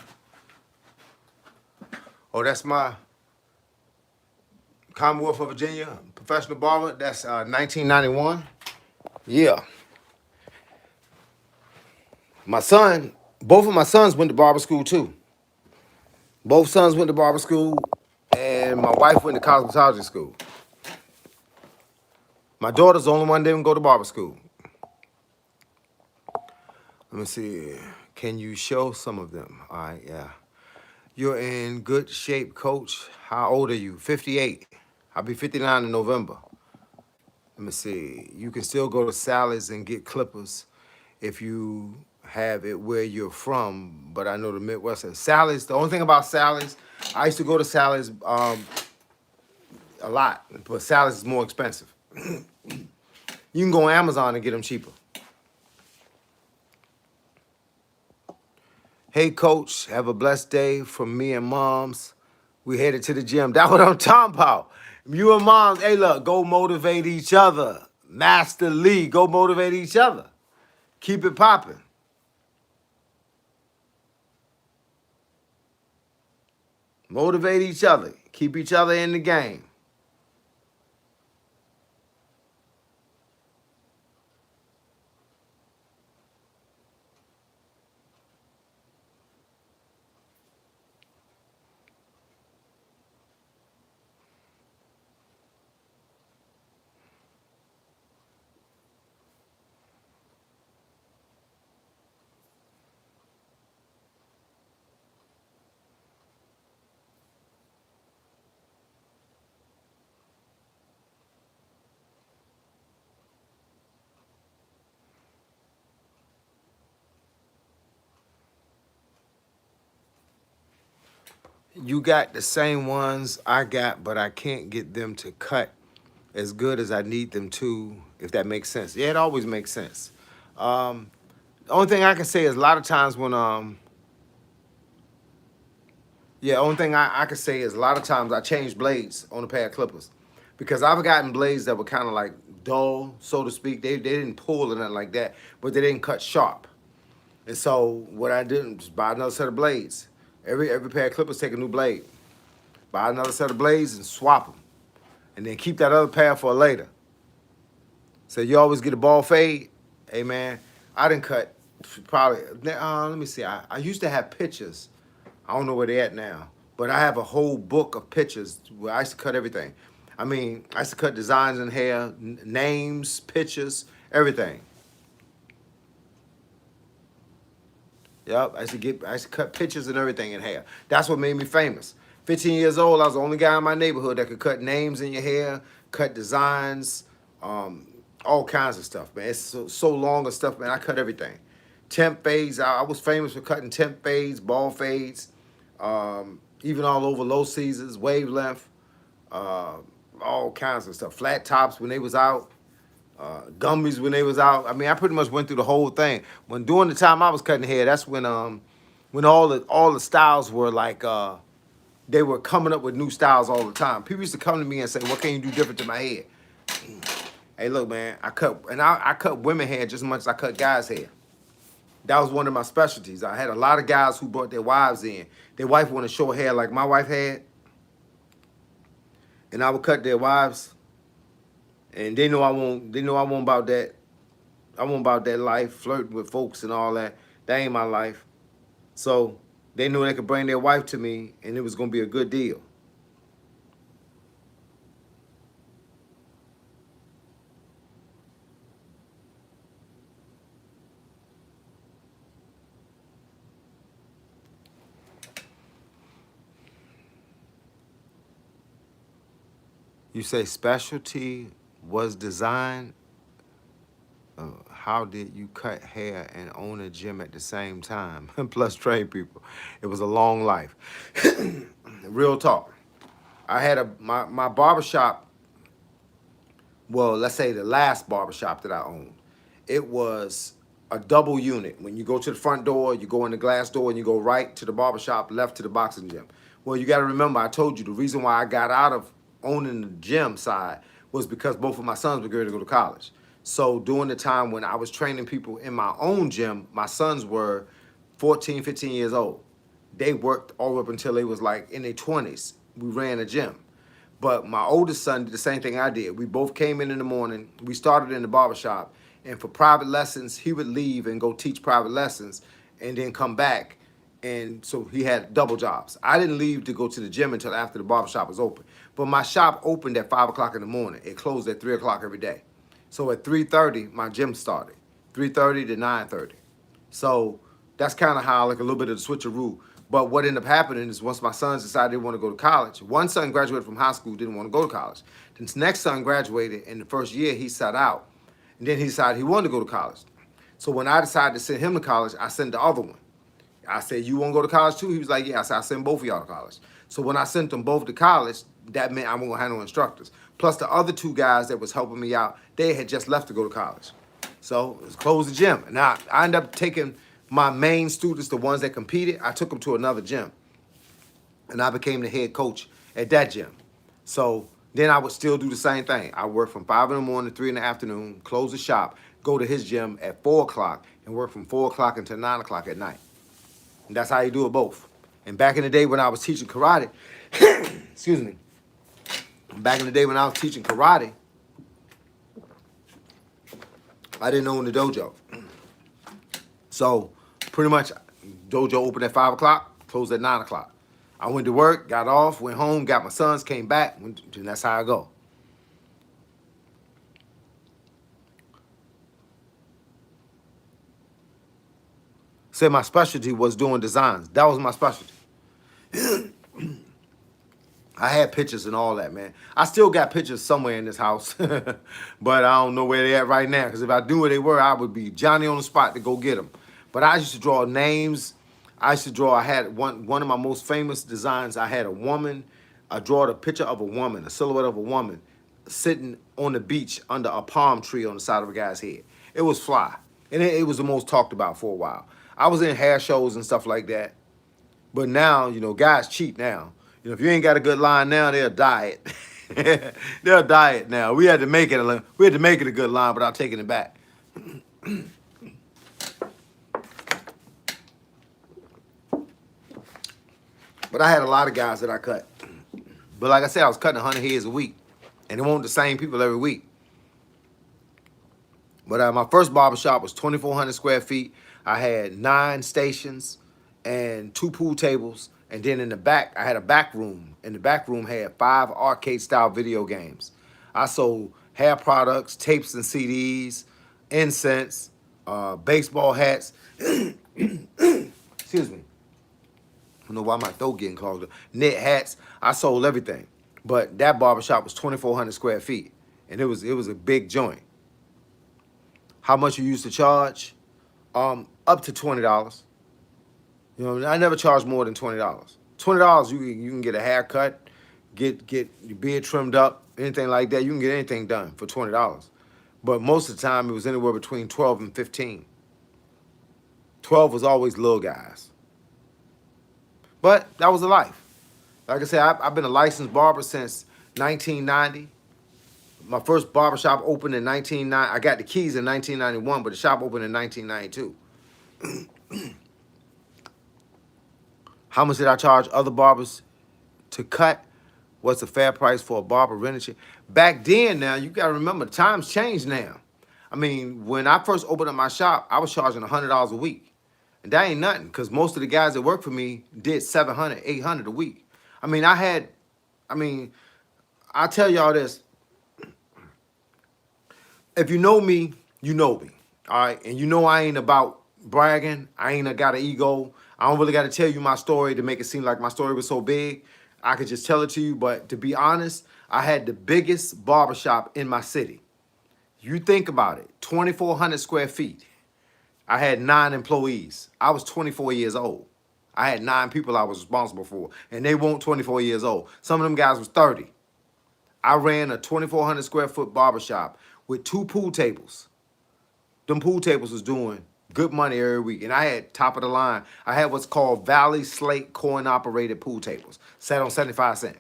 Oh, that's my Commonwealth of Virginia Professional Barber. That's 1991. Yeah. Both of my sons went to barber school too. Both sons went to barber school, and my wife went to cosmetology school. My daughter's the only one that didn't go to barber school. Let me see. Can you show some of them? All right, yeah. You're in good shape, coach. How old are you? 58. I'll be 59 in November. Let me see. You can still go to Sally's and get clippers if you have it where you're from, but I know the Midwest has Sally's. The only thing about Sally's, I used to go to Sally's a lot, but Sally's is more expensive. You can go on Amazon and get them cheaper. Hey, coach, have a blessed day from me and moms. We headed to the gym. That's what I'm talking about. You and moms, hey, look, go motivate each other. Master Lee, go motivate each other. Keep it popping. Motivate each other. Keep each other in the game. You got the same ones I got, but I can't get them to cut as good as I need them to, if that makes sense. Yeah, it always makes sense. The only thing I can say is a lot of times when only thing I can say is a lot of times I change blades on a pair of clippers. Because I've gotten blades that were kind of like dull, so to speak. They didn't pull or nothing like that, but they didn't cut sharp. And so what I did was buy another set of blades. Every pair of clippers take a new blade. Buy another set of blades and swap them. And then keep that other pair for later. So you always get a ball fade. Hey, man, I didn't cut probably, let me see. I used to have pictures. I don't know where they at now. But I have a whole book of pictures where I used to cut everything. I mean, I used to cut designs in hair, names, pictures, everything. Yep, I used to cut pictures and everything in hair. That's what made me famous. 15 years old, I was the only guy in my neighborhood that could cut names in your hair, cut designs, all kinds of stuff, man. It's so long of stuff, man. I cut everything. Temp fades, I was famous for cutting temp fades, ball fades, even all over low seasons, wavelength, all kinds of stuff. Flat tops when they was out. Gummies when they was out. I mean, I pretty much went through the whole thing. During the time I was cutting hair, that's when all the styles were like they were coming up with new styles all the time. People used to come to me and say, "What can you do different to my head?" Hey, look, man, I cut women hair just as much as I cut guys' hair. That was one of my specialties. I had a lot of guys who brought their wives in. Their wife wanted short hair like my wife had, and I would cut their wives. And they know I won't. They know I won't about that. I won't about that life, flirting with folks and all that. That ain't my life. So they knew they could bring their wife to me, and it was gonna be a good deal. You say specialty was designed. How did you cut hair and own a gym at the same time? Plus train people. It was a long life. Real talk. I had my barbershop, well, let's say the last barbershop that I owned. It was a double unit. When you go to the front door, you go in the glass door and you go right to the barbershop, left to the boxing gym. Well, you got to remember, I told you the reason why I got out of owning the gym side was because both of my sons were going to go to college. So during the time when I was training people in my own gym, my sons were 14, 15 years old. They worked all up until they was like in their 20s. We ran a gym. But my oldest son did the same thing I did. We both came in the morning. We started in the barbershop. And for private lessons, he would leave and go teach private lessons and then come back. And so he had double jobs. I didn't leave to go to the gym until after the barbershop was open. But my shop opened at 5 o'clock in the morning. It closed at 3 o'clock every day. So at 3:30, my gym started. 3:30 to 9:30. So that's kind of how, like a little bit of the switcheroo. But what ended up happening is once my sons decided they want to go to college, one son graduated from high school, didn't want to go to college. The next son graduated, and the first year he sat out. And then he decided he wanted to go to college. So when I decided to send him to college, I sent the other one. I said, "You want to go to college too?" He was like, "Yeah." I said, "I send both of y'all to college." So when I sent them both to college, that meant I wasn't going to have no instructors. Plus the other two guys that was helping me out, they had just left to go to college. So it was close the gym. And I ended up taking my main students, the ones that competed, I took them to another gym. And I became the head coach at that gym. So then I would still do the same thing. I work from 5 in the morning to 3 in the afternoon, close the shop, go to his gym at 4 o'clock, and work from 4 o'clock until 9 o'clock at night. And that's how you do it both. And back in the day when I was teaching karate, excuse me, back in the day when I was teaching karate, I didn't own the dojo. So pretty much dojo opened at 5 o'clock, closed at 9 o'clock. I went to work, got off, went home, got my sons, came back, and that's how I go. Said my specialty was doing designs. That was my specialty. I had pictures and all that, man. I still got pictures somewhere in this house, but I don't know where they at right now. Because if I knew where they were, I would be Johnny on the spot to go get them. But I used to draw names. I used to draw. I had one of my most famous designs. I had a woman. I drew a picture of a woman, a silhouette of a woman, sitting on the beach under a palm tree on the side of a guy's head. It was fly, and it was the most talked about for a while. I was in hair shows and stuff like that. But now, you know, guys cheat now. You know, if you ain't got a good line now, they'll die it. They'll die it now. We had to make it a good line without taking it back. But I had a lot of guys that I cut. But like I said, I was cutting 100 heads a week. And it wasn't the same people every week. But my first barbershop was 2,400 square feet. I had 9 stations and 2 pool tables. And then in the back, I had a back room. And the back room had 5 arcade-style video games. I sold hair products, tapes and CDs, incense, baseball hats. Excuse me. I don't know why my throat getting clogged up. Knit hats. I sold everything. But that barbershop was 2,400 square feet. And it was a big joint. How much you used to charge? Up to $20. You know, I never charged more than $20. $20, you can get a haircut, get your beard trimmed up, anything like that. You can get anything done for $20. But most of the time, it was anywhere between 12 and 15. 12 was always little guys. But that was the life. Like I said, I've been a licensed barber since 1990. My first barber shop opened in 1990. I got the keys in 1991, but the shop opened in 1992. How much did I charge other barbers to cut? What's a fair price for a barber rented? Back then, now you got to remember, times changed now. I mean, when I first opened up my shop, I was charging $100 a week, and that ain't nothing because most of the guys that work for me did 700, 800 a week. I mean, I mean, I tell y'all this: if you know me, you know me, all right, and you know I ain't about bragging. I ain't got an ego. I don't really got to tell you my story to make it seem like my story was so big. I could just tell it to you, but to be honest, I had the biggest barbershop in my city. You think about it, 2,400 square feet. I had 9 employees. I was 24 years old. I had 9 people I was responsible for, and they weren't 24 years old. Some of them guys was 30. I ran a 2,400 square foot barbershop with 2 pool tables. Them pool tables was doing good money every week. And I had top of the line. I had what's called Valley Slate coin operated pool tables, set on 75 cents.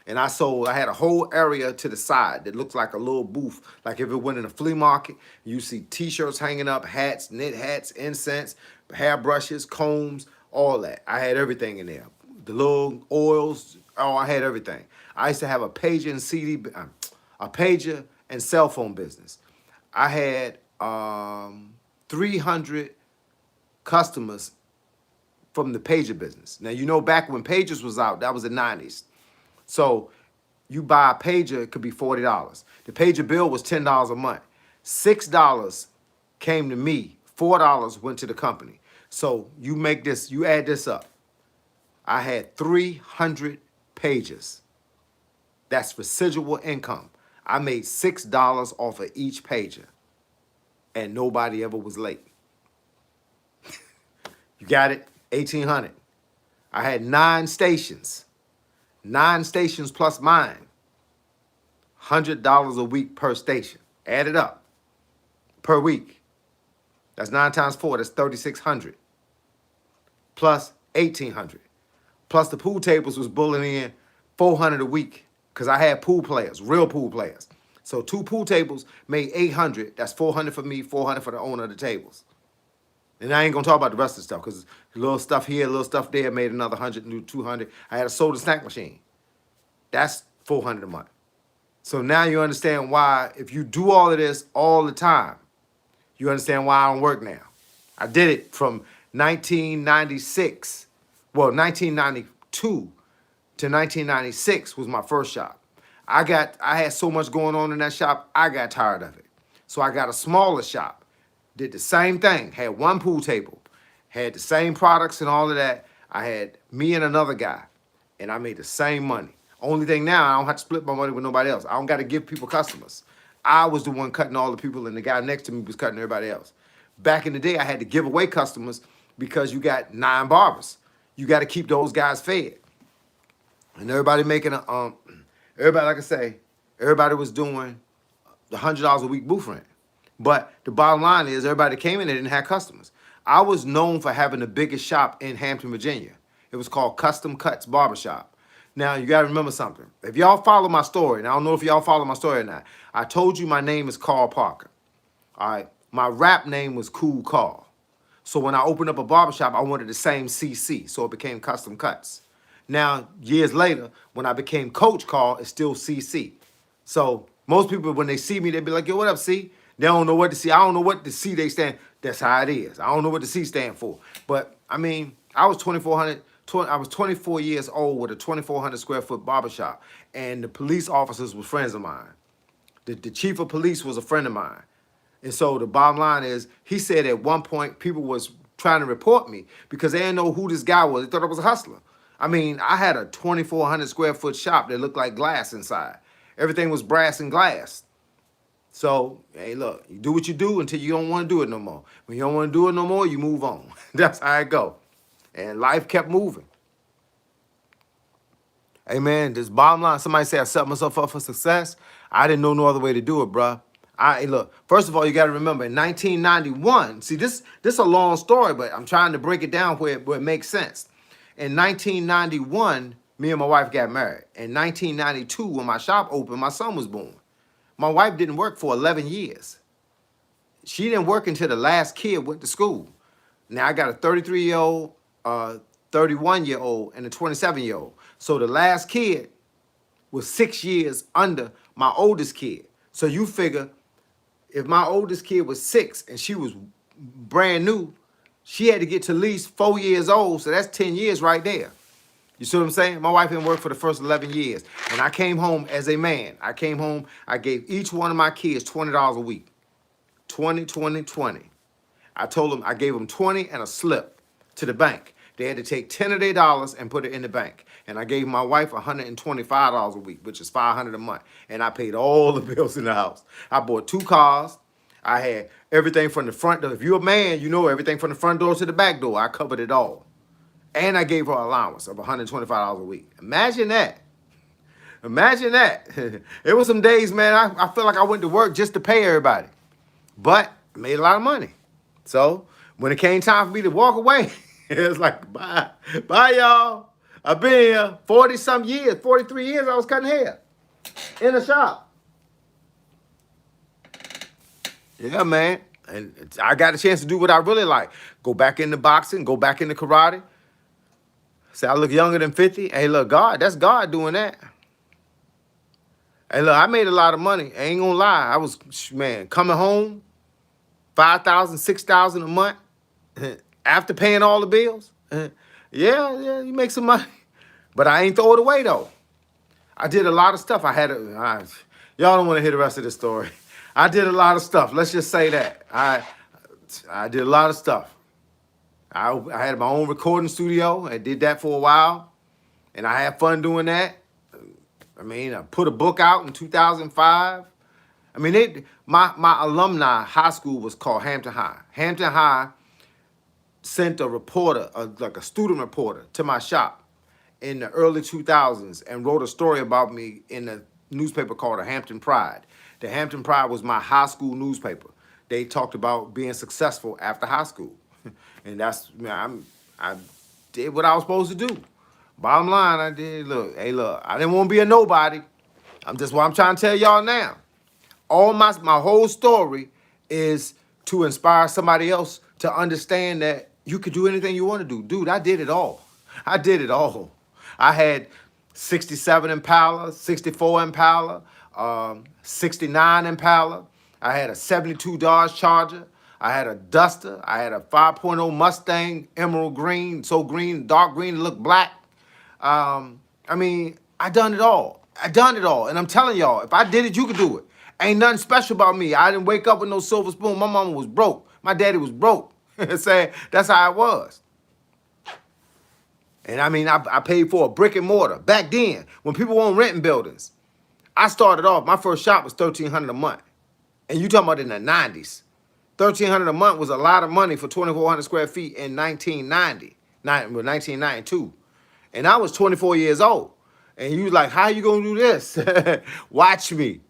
And I had a whole area to the side that looks like a little booth. Like if it went in a flea market, you see t-shirts hanging up, hats, knit hats, incense, hairbrushes, combs, all that. I had everything in there. The little oils, I had everything. I used to have a pager and a pager and cell phone business. I had 300 customers from the pager business. Now, you know, back when pagers was out, that was the 90s. So you buy a pager, it could be $40. The pager bill was $10 a month. $6 came to me. $4 went to the company. So you add this up. I had 300 pages. That's residual income. I made $6 off of each pager, and nobody ever was late. You got it? 1,800. I had 9 stations. 9 stations plus mine. $100 a week per station. Add it up. Per week. That's 9 times 4. That's 3,600. Plus 1,800. Plus the pool tables was bulling in 400 a week because I had pool players, real pool players. So 2 pool tables made 800. That's 400 for me, 400 for the owner of the tables. And I ain't gonna talk about the rest of the stuff because little stuff here, little stuff there made another 100, 200. I had a soda snack machine. That's 400 a month. So now you understand why, if you do all of this all the time, you understand why I don't work now. I did it from 1996, 1992 to 1996 was my first shop. I had so much going on in that shop, I got tired of it. So I got a smaller shop, did the same thing, had 1 pool table, had the same products and all of that. I had me and another guy, and I made the same money. Only thing now, I don't have to split my money with nobody else. I don't got to give people customers. I was the one cutting all the people, and the guy next to me was cutting everybody else. Back in the day, I had to give away customers because you got 9 barbers. You got to keep those guys fed. And everybody making everybody, like I say, everybody was doing the $100 a week booth rent. But the bottom line is everybody that came in there didn't have customers. I was known for having the biggest shop in Hampton, Virginia. It was called Custom Cuts Barbershop. Now, you got to remember something. If y'all follow my story, and I don't know if y'all follow my story or not, I told you my name is Carl Parker. All right? My rap name was Cool Carl. So when I opened up a barbershop, I wanted the same CC, so it became Custom Cuts. Now, years later, when I became Coach Carl, it's still CC. So most people, when they see me, they be like, yo, what up, C? They don't know what to see. I don't know what the C they stand. That's how it is. I don't know what the C stand for. But, I mean, I was 24 years old with a 2,400 square foot barbershop, and the police officers were friends of mine. The chief of police was a friend of mine. And so the bottom line is, he said at one point people was trying to report me because they didn't know who this guy was. They thought I was a hustler. I mean, I had a 2,400 square foot shop that looked like glass inside. Everything was brass and glass. So, hey, look, you do what you do until you don't want to do it no more. When you don't want to do it no more, you move on. That's how it go. And life kept moving. Hey, man, this bottom line, somebody say I set myself up for success. I didn't know no other way to do it, bruh. Look, first of all, you got to remember, in 1991, see, this a long story, but I'm trying to break it down where it makes sense. In 1991, me and my wife got married. In 1992, when my shop opened, my son was born. My wife didn't work for 11 years. She didn't work until the last kid went to school. Now I got a 33-year-old, 31-year-old, and a 27-year-old. So the last kid was 6 years under my oldest kid. So you figure if my oldest kid was 6 and she was brand new, she had to get to at least 4 years old. So that's 10 years right there. You see what I'm saying? My wife didn't work for the first 11 years. And I came home as a man. I came home, I gave each one of my kids $20 a week. 20, 20, 20. I told them, I gave them 20 and a slip to the bank. They had to take 10 of their dollars and put it in the bank. And I gave my wife $125 a week, which is $500 a month. And I paid all the bills in the house. I bought 2 cars. I had everything from the front door. If you're a man, you know everything from the front door to the back door. I covered it all. And I gave her an allowance of $125 a week. Imagine that. Imagine that. It was some days, man, I felt like I went to work just to pay everybody. But I made a lot of money. So when it came time for me to walk away, it was like, bye. Bye, y'all. I've been here 40-some years, 43 years I was cutting hair in a shop. Yeah, man. And I got a chance to do what I really like. Go back into boxing, go back into karate. Say I look younger than 50. Hey, look, God, that's God doing that. Hey, look, I made a lot of money. I ain't gonna lie. I was, man, coming home, $5,000, $6,000 a month after paying all the bills. Yeah, you make some money. But I ain't throw it away, though. I did a lot of stuff. Y'all don't want to hear the rest of the story. I did a lot of stuff. Let's just say that. I did a lot of stuff. I had my own recording studio. I did that for a while, and I had fun doing that. I mean, I put a book out in 2005. I mean, my alumni high school was called Hampton High. Hampton High sent a reporter, like a student reporter, to my shop in the early 2000s and wrote a story about me in a newspaper called the Hampton Pride. The Hampton Pride was my high school newspaper. They talked about being successful after high school. And that's, I did what I was supposed to do. Bottom line, I did, look, I didn't want to be a nobody. That's what I'm trying to tell y'all now. All my whole story is to inspire somebody else to understand that you could do anything you want to do. Dude, I did it all. I did it all. I had 67 Impala, 64 Impala, 69 Impala. I had a 72 Dodge Charger. I had a Duster. I had a 5.0 Mustang, emerald green, so green, dark green, it looked black. I mean, I done it all. I done it all. And I'm telling y'all, if I did it, you could do it. Ain't nothing special about me. I didn't wake up with no silver spoon. My mama was broke. My daddy was broke. Saying that's how it was. And I mean, I paid for a brick and mortar. Back then, when people weren't renting buildings, I started off, my first shop was $1,300 a month. And you talking about in the 90s. $1,300 a month was a lot of money for 2,400 square feet in 1992. And I was 24 years old. And you was like, how you gonna do this? Watch me.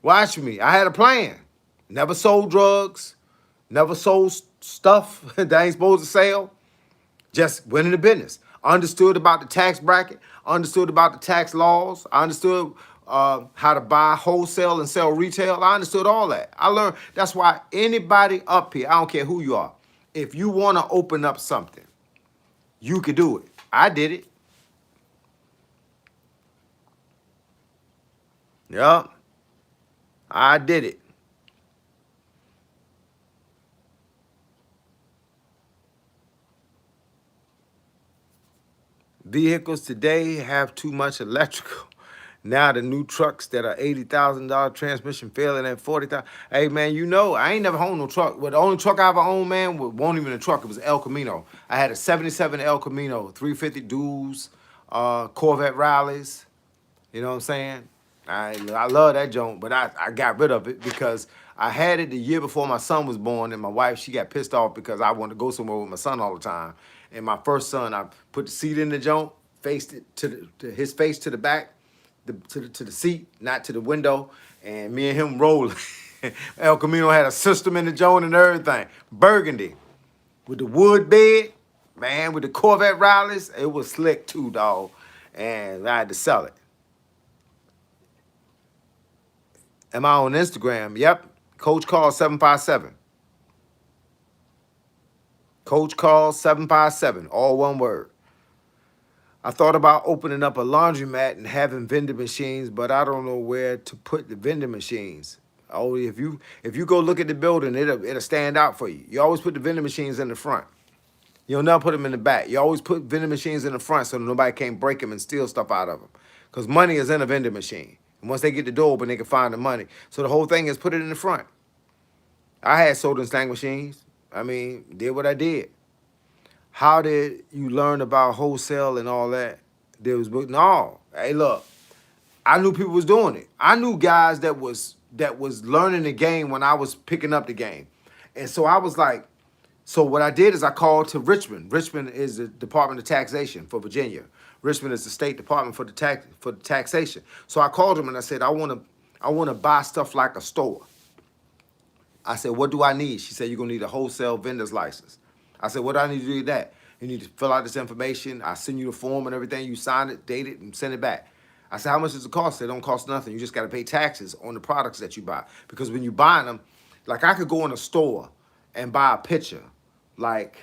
Watch me. I had a plan. Never sold drugs. Never sold stuff that I ain't supposed to sell. Just went into business. Understood about the tax bracket. Understood about the tax laws. I understood how to buy wholesale and sell retail. I understood all that. I learned. That's why anybody up here, I don't care who you are, if you want to open up something, you could do it. I did it. Yup. I did it. Vehicles today have too much electrical. Now the new trucks that are $80,000 transmission failing at $40,000. Hey man, you know I ain't never owned no truck. Well, the only truck I ever owned, man, wasn't even a truck. It was El Camino. I had a '77 El Camino, 350 duals, Corvette rallies. You know what I'm saying? I love that joint, but I got rid of it because I had it the year before my son was born, and my wife, she got pissed off because I wanted to go somewhere with my son all the time. And my first son, I put the seat in the joint, faced it to his face to the back, to the seat, not to the window, and me and him rolling. El Camino had a system in the joint and everything. Burgundy with the wood bed, man, with the Corvette rallies, it was slick too, dog. and I had to sell it. Am I on Instagram? Yep. Coach Call 757. Coach Call 757. All one word. I thought about opening up a laundromat and having vending machines, but I don't know where to put the vending machines. Oh, if you go look at the building, it'll stand out for you. You always put the vending machines in the front. You'll never put them in the back. You always put vending machines in the front so nobody can't break them and steal stuff out of them. Because money is in a vending machine. And once they get the door open, they can find the money. So the whole thing is put it in the front. I had soda and stank machines. I mean, did what I did. How did you learn about wholesale and all that? No. Hey, look, I knew people was doing it. I knew guys that was learning the game when I was picking up the game. And so I was like, so what I did is I called to Richmond. Richmond is the Department of Taxation for Virginia. Richmond is the state department for the taxation. So I called them and I said, I wanna buy stuff like a store. I said, what do I need? She said, you're gonna need a wholesale vendor's license. I said, what do I need to do with that? You need to fill out this information. I send you the form and everything. You sign it, date it, and send it back. I said, how much does it cost? It don't cost nothing. You just got to pay taxes on the products that you buy. Because when you buying them, like I could go in a store and buy a picture. Like,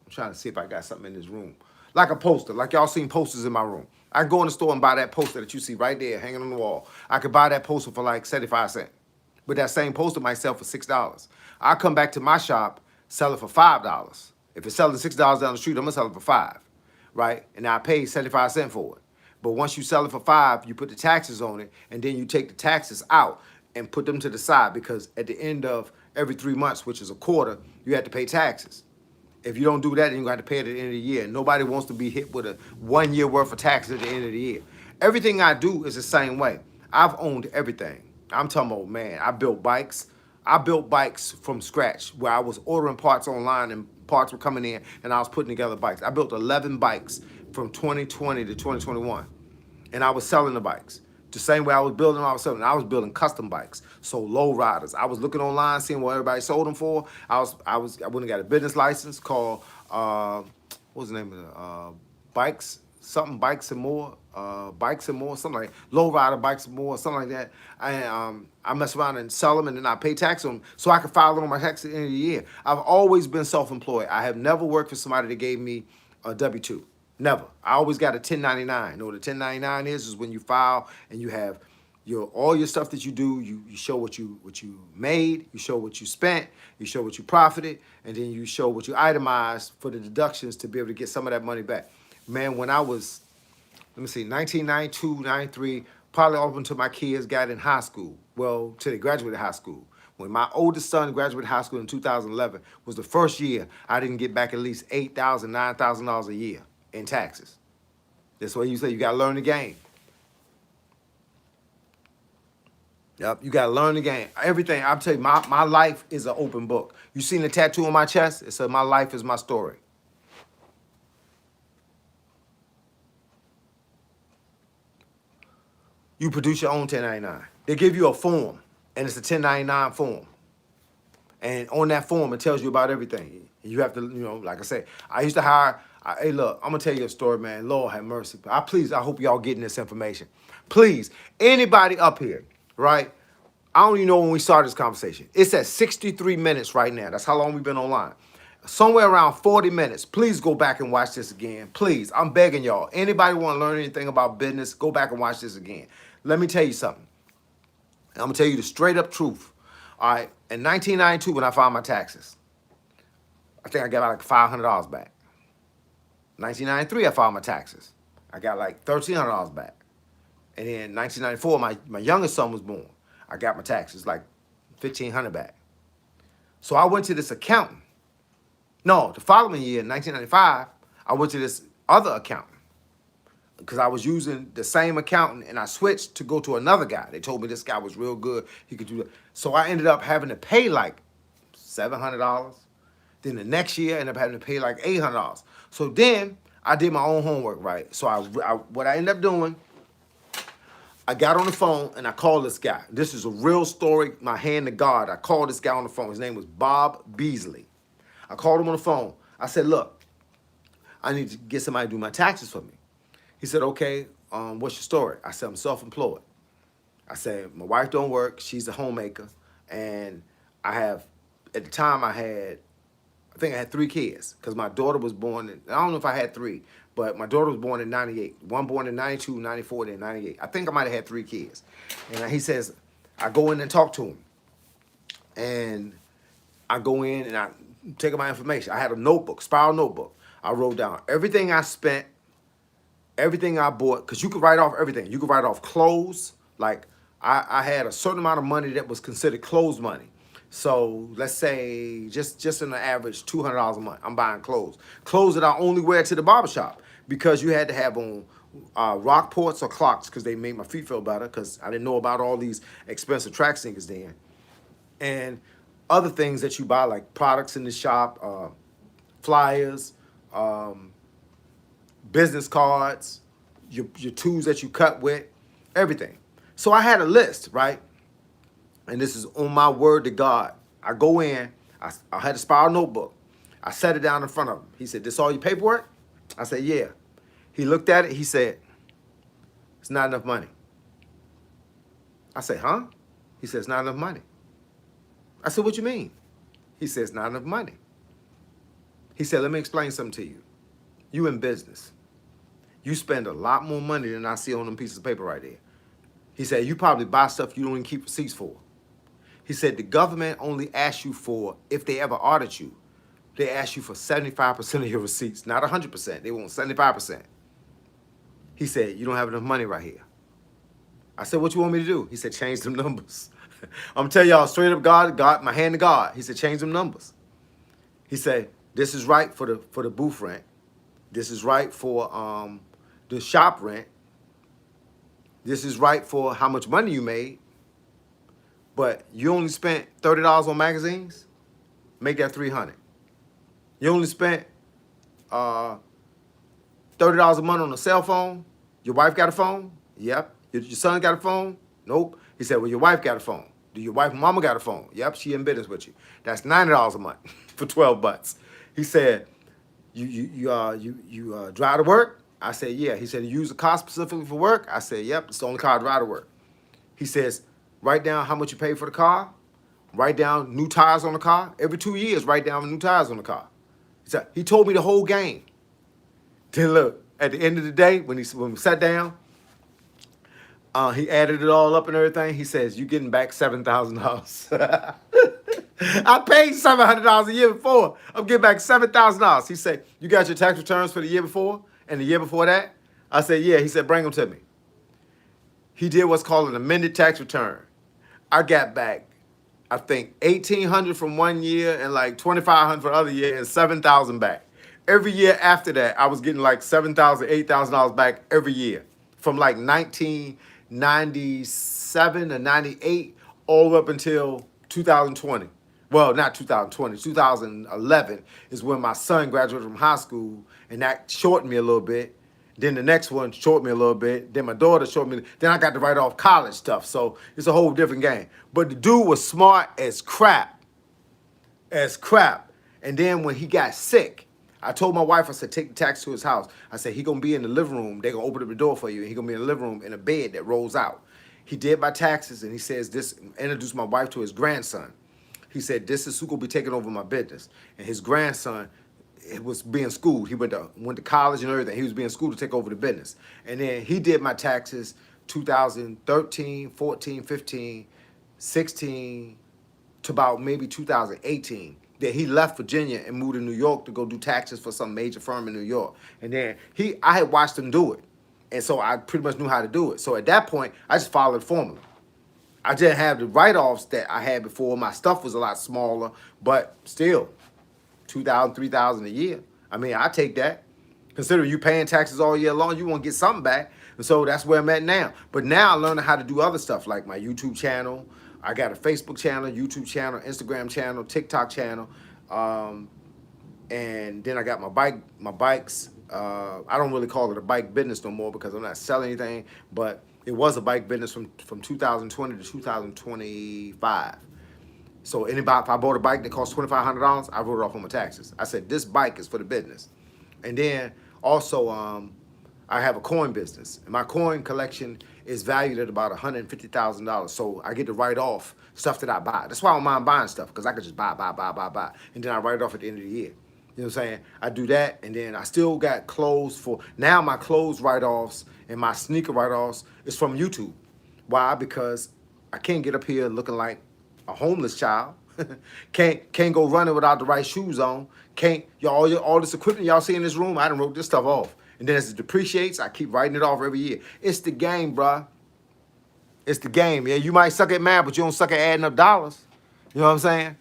I'm trying to see if I got something in this room. Like a poster. Like y'all seen posters in my room. I could go in the store and buy that poster that you see right there hanging on the wall. I could buy that poster for like 75 cents. But that same poster might sell for $6. I come back to my shop, sell it for $5. If it's selling $6 down the street, I'm gonna sell it for $5, right? And I pay 75 cents for it. But once you sell it for $5, you put the taxes on it, and then you take the taxes out and put them to the side because at the end of every 3 months, which is a quarter, you have to pay taxes. If you don't do that, then you're gonna have to pay it at the end of the year. Nobody wants to be hit with a 1 year worth of taxes at the end of the year. Everything I do is the same way. I've owned everything. I'm talking about, man, I built bikes. I built bikes from scratch where I was ordering parts online and parts were coming in and I was putting together bikes. I built 11 bikes from 2020 to 2021 and I was selling the bikes. The same way I was building them, I was selling. I was building custom bikes, so low riders. I was looking online, seeing what everybody sold them for. I went and got a business license called what was the name of it? Bikes and more, something like low rider bikes and more, something like that. I mess around and sell them, and then I pay tax on them, so I can file it on my tax at the end of the year. I've always been self-employed. I have never worked for somebody that gave me a W-2. Never. I always got a 1099. You know what a 1099 is when you file and you have all your stuff that you do. You show what you made, you show what you spent, you show what you profited, and then you show what you itemized for the deductions to be able to get some of that money back. Man, when I was, 1992, 93, probably up until my kids got in high school. Well, till they graduated high school. When my oldest son graduated high school in 2011 was the first year I didn't get back at least $8,000, $9,000 a year in taxes. That's why you say you got to learn the game. Yep, you got to learn the game. Everything, I'll tell you, my life is an open book. You seen the tattoo on my chest? It says, my life is my story. You produce your own 1099. They give you a form, and it's a 1099 form. And on that form, it tells you about everything. You have to, like I said, I used to hire, hey, look, I'm going to tell you a story, man. Lord have mercy. I hope y'all getting this information. Please, anybody up here, right? I don't even know when we started this conversation. It's at 63 minutes right now. That's how long we've been online. Somewhere around 40 minutes. Please go back and watch this again. Please, I'm begging y'all. Anybody want to learn anything about business, go back and watch this again. Let me tell you something. I'm going to tell you the straight up truth. All right, in 1992 when I filed my taxes, I think I got like $500 back. 1993 I filed my taxes. I got like $1,300 back. And then 1994 my youngest son was born. I got my taxes like $1,500 back. So I went to this accountant. No, the following year, in 1995, I went to this other accountant because I was using the same accountant and I switched to go to another guy. They told me this guy was real good. He could do that. So I ended up having to pay like $700. Then the next year, I ended up having to pay like $800. So then I did my own homework, right? So what I ended up doing, I got on the phone and I called this guy. This is a real story, my hand to God. I called this guy on the phone. His name was Bob Beasley. I called him on the phone. I said, look, I need to get somebody to do my taxes for me. He said, okay, what's your story? I said, I'm self-employed. I said, my wife don't work. She's a homemaker. And I have, at the time I think I had 3 kids because my daughter was born in, I don't know if I had 3, but my daughter was born in 98. One born in 92, 94, then 98. I think I might have had 3 kids. And he says, I go in and talk to him. And I go in and I take my information. I had a notebook, spiral notebook. I wrote down everything I spent, everything I bought, because you could write off everything. You could write off clothes. Like I had a certain amount of money that was considered clothes money. So let's say just in the average $200 a month, I'm buying clothes. Clothes that I only wear to the barbershop because you had to have on Rockports or clocks because they made my feet feel better because I didn't know about all these expensive track sneakers then. And other things that you buy like products in the shop, flyers, business cards, your tools that you cut with, everything. So I had a list, right? And this is on my word to God. I go in, I had a spiral notebook. I set it down in front of him. He said, this all your paperwork? I said, yeah. He looked at it, he said, it's not enough money. I said, huh? He said, it's not enough money. I said, what you mean? He said, it's not enough money. He said, let me explain something to you. You in business. You spend a lot more money than I see on them pieces of paper right there. He said, you probably buy stuff you don't even keep receipts for. He said, the government only asks you for, if they ever audit you, they ask you for 75% of your receipts, not 100%. They want 75%. He said, you don't have enough money right here. I said, what you want me to do? He said, change them numbers. I'm telling y'all straight up, God, my hand to God. He said, change them numbers. He said, this is right for the booth rent. This is right for the shop rent. This is right for how much money you made. But you only spent $30 on magazines. Make that $300. You only spent $30 a month on a cell phone. Your wife got a phone? Yep. Your son got a phone? Nope. He said, well, your wife got a phone. Do your wife and mama got a phone? Yep, she in business with you. That's $90 a month for 12 bucks. He said, you drive to work? I said, yeah. He said, you use a car specifically for work? I said, yep, it's the only car I drive to work. He says, write down how much you pay for the car. Write down new tires on the car. Every 2 years, write down new tires on the car. He told me the whole game. Then look, at the end of the day, when we sat down, he added it all up and everything. He says, you're getting back $7,000. I paid $700 a year before. I'm getting back $7,000. He said, you got your tax returns for the year before and the year before that? I said, yeah. He said, bring them to me. He did what's called an amended tax return. I got back, I think, $1,800 from one year and like $2,500 for the other year and $7,000 back. Every year after that, I was getting like $7,000, $8,000 back every year from like 1997 or 98 all up until 2020. Well, not 2020, 2011 is when my son graduated from high school, and that shortened me a little bit. Then the next one shortened me a little bit. Then my daughter shortened me. Then I got to write off college stuff. So it's a whole different game. But the dude was smart as crap. As crap. And then when he got sick, I told my wife, I said, take the taxi to his house. I said, he going to be in the living room. They're going to open up the door for you. He going to be in the living room in a bed that rolls out. He did my taxes, and he says this, introduced my wife to his grandson. He said, this is who going to be taking over my business. And his grandson was being schooled. He went to college and everything. He was being schooled to take over the business. And then he did my taxes 2013, 14, 15, 16 to about maybe 2018. Then he left Virginia and moved to New York to go do taxes for some major firm in New York. And then I had watched him do it. And so I pretty much knew how to do it. So at that point, I just followed the formula. I didn't have the write-offs that I had before. My stuff was a lot smaller, but still, $2,000, $3,000 a year. I mean, I take that. Considering you paying taxes all year long, you want to get something back. And so that's where I'm at now. But now I'm learning how to do other stuff like my YouTube channel. I got a Facebook channel, YouTube channel, Instagram channel, TikTok channel. And then I got my bikes. I don't really call it a bike business no more because I'm not selling anything, but it was a bike business from 2020 to 2025. So if I bought a bike that cost $2,500, I wrote it off on my taxes. I said, this bike is for the business. And then also I have a coin business, and my coin collection is valued at about $150,000. So I get to write off stuff that I buy. That's why I don't mind buying stuff, because I could just buy, and then I write it off at the end of the year. You know what I'm saying? I do that, and then I still got clothes for now. My clothes write-offs and my sneaker write-offs is from YouTube. Why? Because I can't get up here looking like a homeless child. can't go running without the right shoes on. Can't y'all all this equipment y'all see in this room. I done wrote this stuff off, and then as it depreciates, I keep writing it off every year. It's the game, bruh. It's the game. Yeah, you might suck at math, but you don't suck at adding up dollars. You know what I'm saying?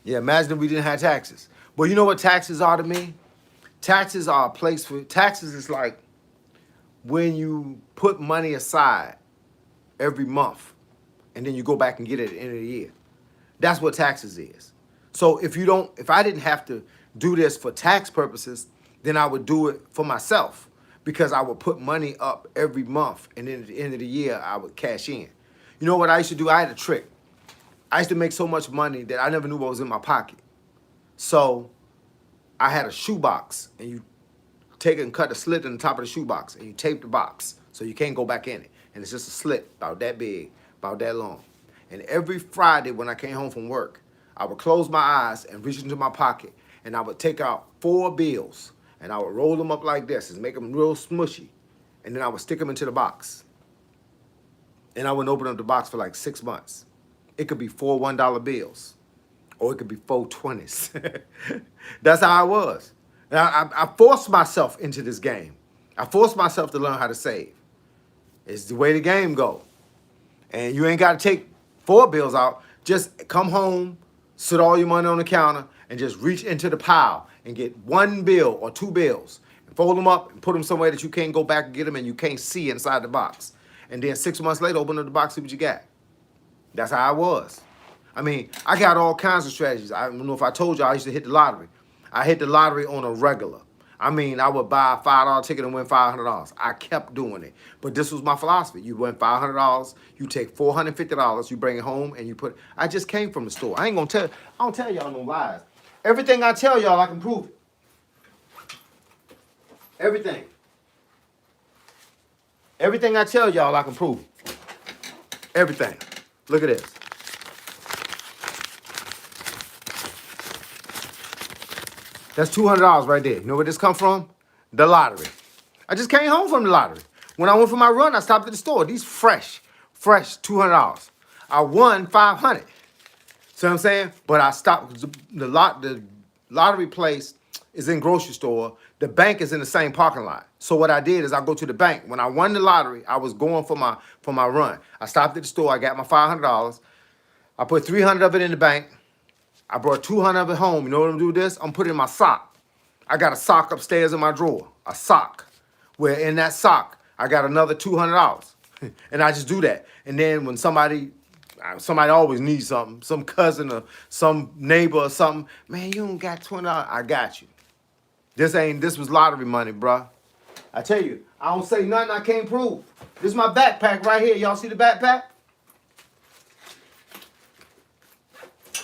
Yeah, imagine if we didn't have taxes. But you know what taxes are to me? Taxes are a place for taxes is like when you put money aside every month and then you go back and get it at the end of the year. That's what taxes is. So if I didn't have to do this for tax purposes, then I would do it for myself, because I would put money up every month and then at the end of the year I would cash in. You know what I used to do? I had a trick. I used to make so much money that I never knew what was in my pocket. So I had a shoebox, and you take it and cut a slit in the top of the shoebox, and you tape the box so you can't go back in it. And it's just a slit about that big, about that long. And every Friday when I came home from work, I would close my eyes and reach into my pocket, and I would take out 4 bills, and I would roll them up like this and make them real smushy. And then I would stick them into the box. And I wouldn't open up the box for like 6 months. It could be 4 $1 bills, or it could be 4 20s. That's how I was. Now, I forced myself into this game. I forced myself to learn how to save. It's the way the game go. And you ain't got to take 4 bills out. Just come home, sit all your money on the counter, and just reach into the pile and get 1 bill or 2 bills. And fold them up and put them somewhere that you can't go back and get them and you can't see inside the box. And then 6 months later, open up the box, see what you got. That's how I was. I mean, I got all kinds of strategies. I don't know if I told you I used to hit the lottery. I hit the lottery on a regular. I mean, I would buy a $5 ticket and win $500. I kept doing it. But this was my philosophy. You win $500, you take $450, you bring it home, and you put. I just came from the store. I don't tell y'all no lies. Everything I tell y'all, I can prove it. Everything. Everything I tell y'all, I can prove it. Everything. Look at this. That's $200 right there. You know where this come from? The lottery. I just came home from the lottery. When I went for my run, I stopped at the store. These fresh $200. I won $500. See what I'm saying? But I stopped. The lottery place is in grocery store. The bank is in the same parking lot. So what I did is I go to the bank. When I won the lottery, I was going for my run. I stopped at the store. I got my $500. I put $300 of it in the bank. I brought $200 of it home. You know what I'm gonna do with this? I'm putting it in my sock. I got a sock upstairs in my drawer. A sock. Where in that sock, I got another $200. And I just do that. And then when somebody always needs something, some cousin or some neighbor or something, man, you don't got $20. I got you. This was lottery money, bruh. I tell you, I don't say nothing I can't prove. This is my backpack right here. Y'all see the backpack?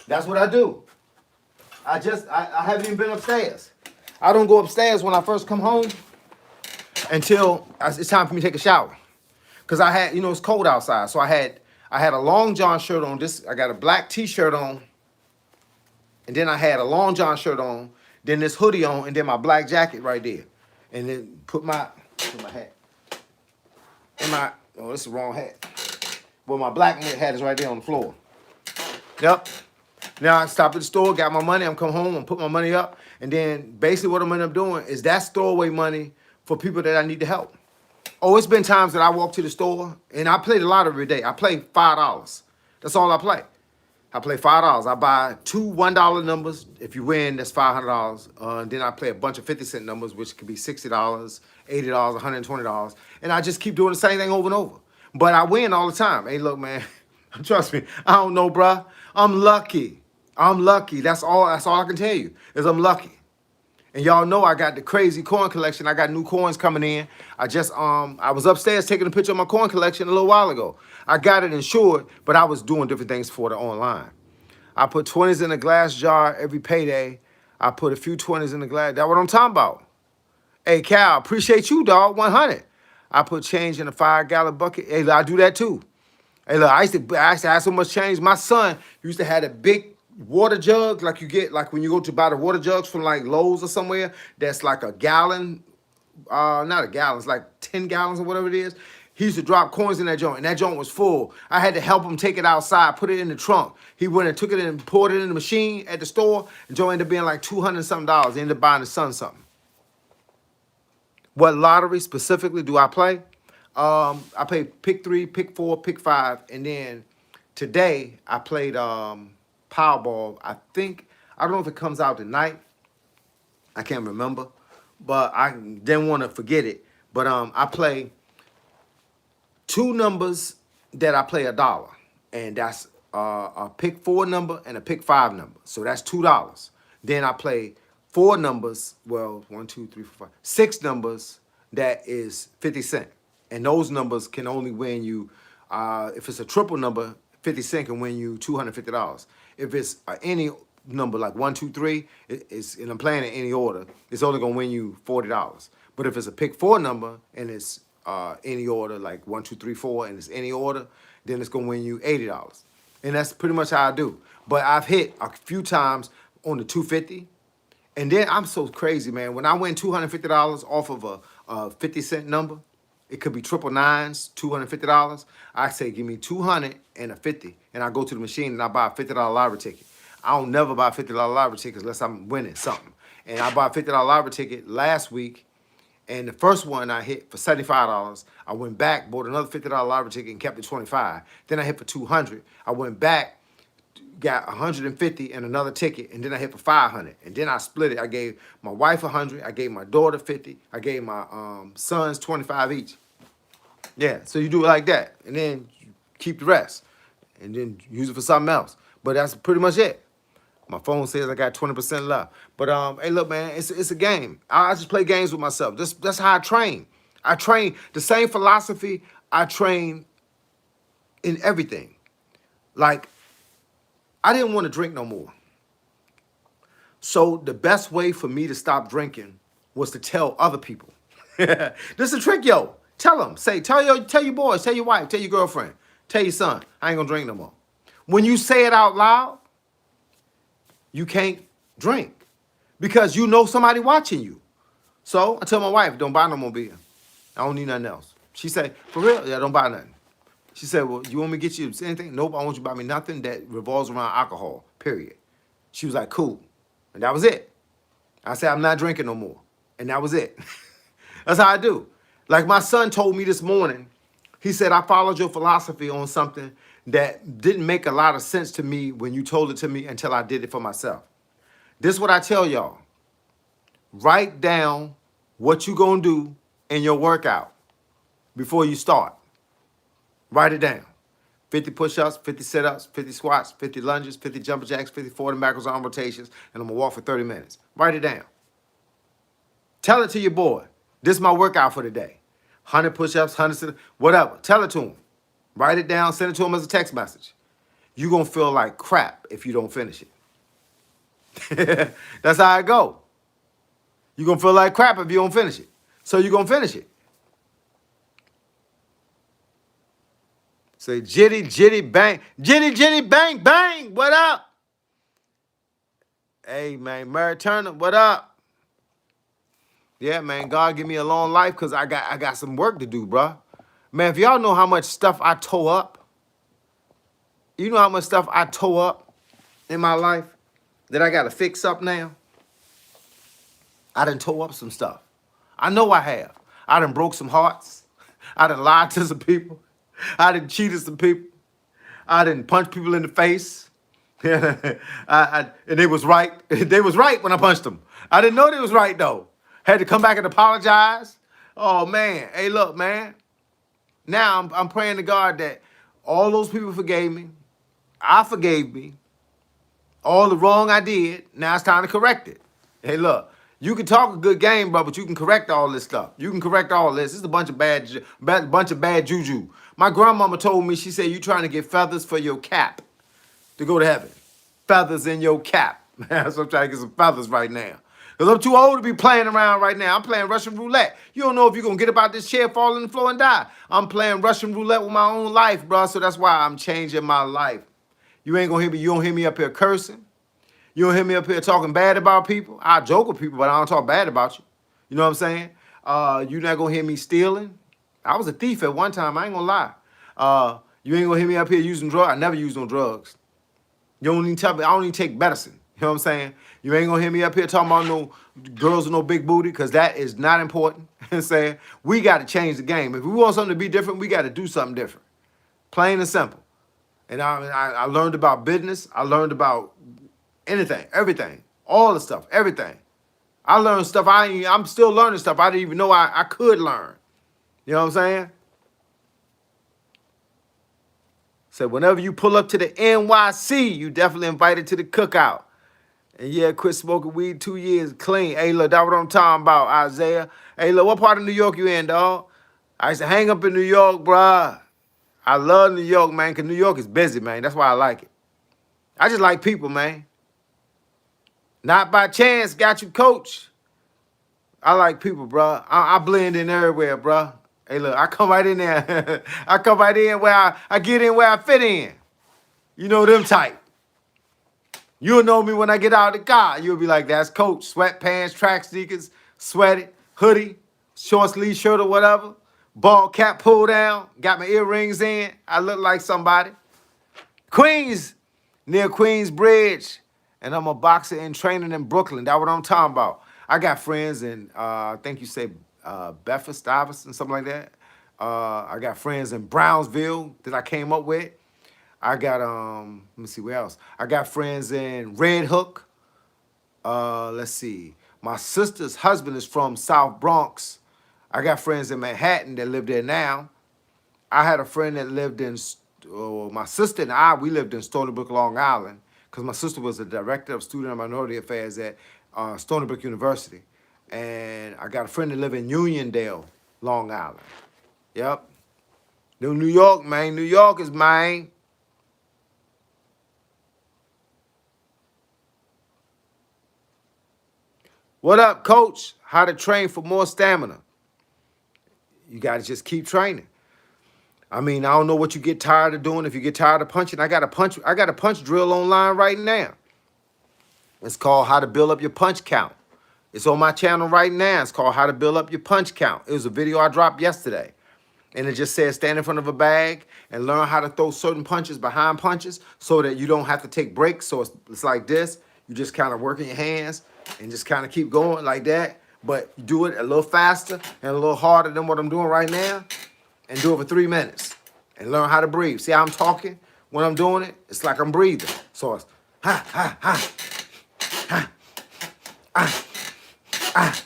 That's what I do. I haven't even been upstairs. I don't go upstairs when I first come home until it's time for me to take a shower. Because I had, it's cold outside. So I had a long john shirt on. I got a black t-shirt on. And then I had a long john shirt on. Then this hoodie on. And then my black jacket right there. And then put my hat. This is the wrong hat. Well, my black hat is right there on the floor. Yep. Now I stopped at the store, got my money. I'm come home and put my money up. And then basically what I'm end up doing is that throwaway money for people that I need to help. Oh, it's been times that I walk to the store and I play the lottery every day. I play $5. That's all I play. I play $5. I buy 2 $1 numbers. If you win, that's $500. And then I play a bunch of 50-cent numbers, which could be $60, $80, $120. And I just keep doing the same thing over and over. But I win all the time. Hey, look, man, trust me. I don't know, bruh. I'm lucky. That's all I can tell you is I'm lucky. And y'all know I got the crazy coin collection. I got new coins coming in. I was upstairs taking a picture of my coin collection a little while ago. I got it insured, but I was doing different things for it online. I put 20s in a glass jar every payday. I put a few 20s in the glass. That's what I'm talking about. Hey, Cal, appreciate you, dog. 100. I put change in a 5-gallon bucket. Hey, look, I do that too. Hey, look, I used to have so much change. My son used to have a big water jug, like you get, like when you go to buy the water jugs from like Lowe's or somewhere. That's like a gallon, not a gallon, it's like 10 gallons or whatever it is. He used to drop coins in that joint, and that joint was full. I had to help him take it outside, put it in the trunk. He went and took it and poured it in the machine at the store. The joint ended up being like $200 something. He ended up buying his son something. What lottery specifically do I play? I played pick 3, pick 4, pick 5, and then today I played Powerball. I don't know if it comes out tonight. I can't remember, but I didn't want to forget it. But I play two numbers that I play $1, and that's a pick 4 number and a pick 5 number. So that's $2. Then I play 4 numbers. Well, 1, 2, 3, 4, 5, 6 numbers. That is 50 cents, and those numbers can only win you. If it's a triple number, 50 cents can win you $250. If it's any number like 1, 2, 3, and I'm playing in any order, it's only gonna win you $40. But if it's a pick 4 number and it's any order like 1, 2, 3, 4, and it's any order, then it's gonna win you $80. And that's pretty much how I do. But I've hit a few times on the 250, and then I'm so crazy, man. When I win $250 off of a 50 cent number, it could be triple nines, $250. I say, give me 200 and a 50, and I go to the machine and I buy a $50 lottery ticket. I don't never buy $50 lottery tickets unless I'm winning something. And I bought a $50 lottery ticket last week, and the first one I hit for $75. I went back, bought another $50 lottery ticket and kept it 25. Then I hit for 200. I went back, got 150 and another ticket, and then I hit for 500. And then I split it. I gave my wife 100. I gave my daughter 50. I gave my sons 25 each. Yeah, so you do it like that, and then you keep the rest, and then use it for something else. But that's pretty much it. My phone says I got 20% left. But hey, look, man, it's a game. I just play games with myself. That's how I train. I train the same philosophy I train in everything. Like, I didn't want to drink no more. So the best way for me to stop drinking was to tell other people. This is a trick, yo. Tell them. Tell your boys, tell your wife, tell your girlfriend, tell your son, I ain't gonna drink no more. When you say it out loud, you can't drink because you know somebody watching you. So I tell my wife, don't buy no more beer. I don't need nothing else. She said, for real? Yeah, don't buy nothing. She said, well, you want me to get you anything? Nope, I want you to buy me nothing that revolves around alcohol, period. She was like, cool. And that was it. I said, I'm not drinking no more. And that was it. That's how I do. Like my son told me this morning, he said, I followed your philosophy on something that didn't make a lot of sense to me when you told it to me until I did it for myself. This is what I tell y'all. Write down what you gonna do in your workout before you start. Write it down. 50 push-ups, 50 sit-ups, 50 squats, 50 lunges, 50 jumper jacks, 50 40 macros arm rotations, and I'm gonna walk for 30 minutes. Write it down. Tell it to your boy. This is my workout for the day. 100 push-ups, 100 sit-ups, whatever. Tell it to him. Write it down, send it to him as a text message. You're gonna feel like crap if you don't finish it. That's how I go. You're gonna feel like crap if you don't finish it. So you're gonna finish it. Say jitty, jitty, bang. Jitty, jitty, bang, bang. What up? Hey, man. Mary Turner, what up? Yeah, man. God give me a long life because I got some work to do, bro. Man, if y'all know how much stuff I tore up, you know how much stuff I tore up in my life that I got to fix up now? I done tore up some stuff. I know I have. I done broke some hearts. I done lied to some people. I done cheated some people. I done punched people in the face. And they was right. They was right when I punched them. I didn't know they was right, though. Had to come back and apologize. Oh, man. Hey, look, man. Now I'm praying to God that all those people forgave me. I forgave me. All the wrong I did, now it's time to correct it. Hey, look, you can talk a good game, bro, but you can correct all this stuff. You can correct all this. This is a bunch of bad juju. My grandmama told me, she said, you trying to get feathers for your cap to go to heaven. Feathers in your cap. So I'm trying to get some feathers right now. Because I'm too old to be playing around right now. I'm playing Russian roulette. You don't know if you're going to get up out this chair, fall on the floor, and die. I'm playing Russian roulette with my own life, bro. So that's why I'm changing my life. You ain't going to hear me. You don't hear me up here cursing. You don't hear me up here talking bad about people. I joke with people, but I don't talk bad about you. You know what I'm saying? You're not going to hear me stealing. I was a thief at one time. I ain't going to lie. You ain't going to hear me up here using drugs. I never used no drugs. You don't even tell me. I don't even take medicine. You know what I'm saying? You ain't gonna hear me up here talking about no girls with no big booty, because that is not important. You know what I'm saying? We got to change the game. If we want something to be different, we got to do something different. Plain and simple. And I learned about business. I learned about anything, everything, all the stuff, everything. I learned stuff. I'm still learning stuff I didn't even know I could learn. You know what I'm saying? So whenever you pull up to the NYC, you definitely invited to the cookout. And yeah, quit smoking weed 2 years clean. Hey, look, that's what I'm talking about, Isaiah. Hey, look, what part of New York you in, dog? I used to hang up in New York, bruh. I love New York, man, because New York is busy, man. That's why I like it. I just like people, man. Not by chance, got you, coach. I like people, bruh. I blend in everywhere, bruh. Hey, look, I come right in there. I come right in where I get in where I fit in. You know them type. You'll know me when I get out of the car. You'll be like, that's Coach. Sweatpants, track sneakers, sweaty, hoodie, short sleeve shirt or whatever. Ball cap pulled down. Got my earrings in. I look like somebody. Queens, near Queens Bridge. And I'm a boxer in training in Brooklyn. That's what I'm talking about. I got friends in, I think you say Bedford Stuyvesant, something like that. I got friends in Brownsville that I came up with. I got let me see where else. I got friends in Red Hook. Let's see. My sister's husband is from South Bronx. I got friends in Manhattan that live there now. I had a friend that lived in, my sister and I, we lived in Stony Brook, Long Island, because my sister was the director of Student and Minority Affairs at Stony Brook University. And I got a friend that lived in Uniondale, Long Island. Yep. New York, man. New York is mine. What up, coach? How to train for more stamina? You got to just keep training. I mean, I don't know what you get tired of doing. If you get tired of punching, I got a punch drill online right now. It's called How to Build Up Your Punch Count. It's on my channel right now. It's called How to Build Up Your Punch Count. It was a video I dropped yesterday. And it just says stand in front of a bag and learn how to throw certain punches behind punches so that you don't have to take breaks. So it's like this. You just kind of working your hands and just kind of keep going like that. But you do it a little faster and a little harder than what I'm doing right now. And do it for 3 minutes. And learn how to breathe. See how I'm talking? When I'm doing it, it's like I'm breathing. So it's ha, ha, ha, ha, ah, ah, ah,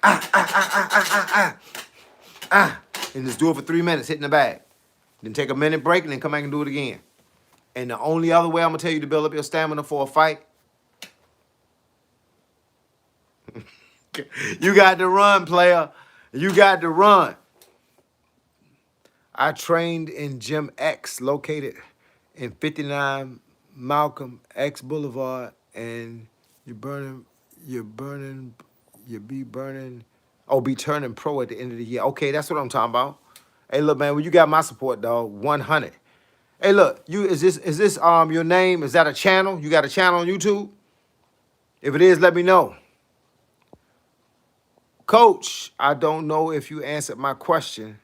ah, ah, ah, ah, ah, ah. And just do it for 3 minutes, hitting the bag. Then take a minute break and then come back and do it again. And the only other way I'm going to tell you to build up your stamina for a fight, you got to run, player. You got to run. I trained in Gym X, located in 59 Malcolm X Boulevard, and be turning pro at the end of the year. Okay, that's what I'm talking about. Hey, look, man, well, you got my support, dog. 100. Hey, look, is this your name? Is that a channel? You got a channel on YouTube? If it is, let me know. Coach, I don't know if you answered my question.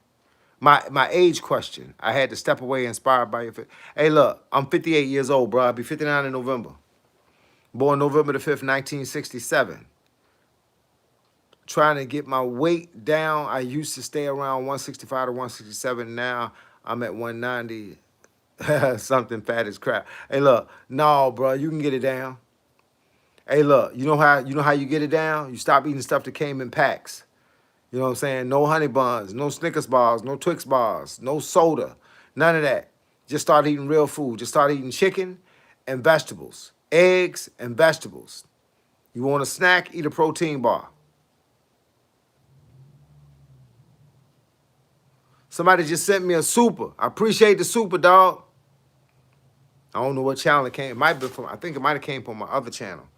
My age question. I had to step away inspired by your. Hey, look, I'm 58 years old, bro. I'll be 59 in November. Born November the 5th, 1967. Trying to get my weight down. I used to stay around 165 to 167. Now I'm at 190. Something fat as crap. Hey, look, no, bro, you can get it down. Hey, look, you know how you get it down? You stop eating stuff that came in packs. You know what I'm saying? No honey buns, no Snickers bars, no Twix bars, no soda, none of that. Just start eating real food. Just start eating chicken and vegetables, eggs and vegetables. You want a snack? Eat a protein bar. Somebody just sent me a super. I appreciate the super, dog. I don't know what channel it came. It might be from. I think it might have came from my other channel.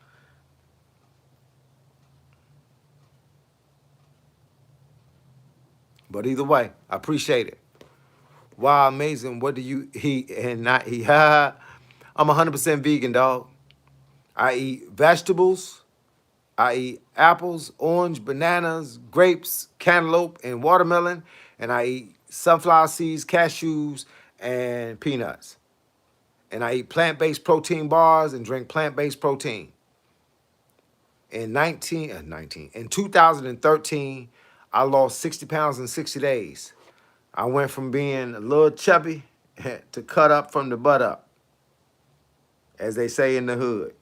But either way, I appreciate it. Wow, amazing. What do you eat and not eat? I'm 100% vegan, dog. I eat vegetables. I eat apples, orange, bananas, grapes, cantaloupe, and watermelon. And I eat sunflower seeds, cashews, and peanuts. And I eat plant-based protein bars and drink plant-based protein. In 2013, I lost 60 pounds in 60 days. I went from being a little chubby to cut up from the butt up, as they say in the hood.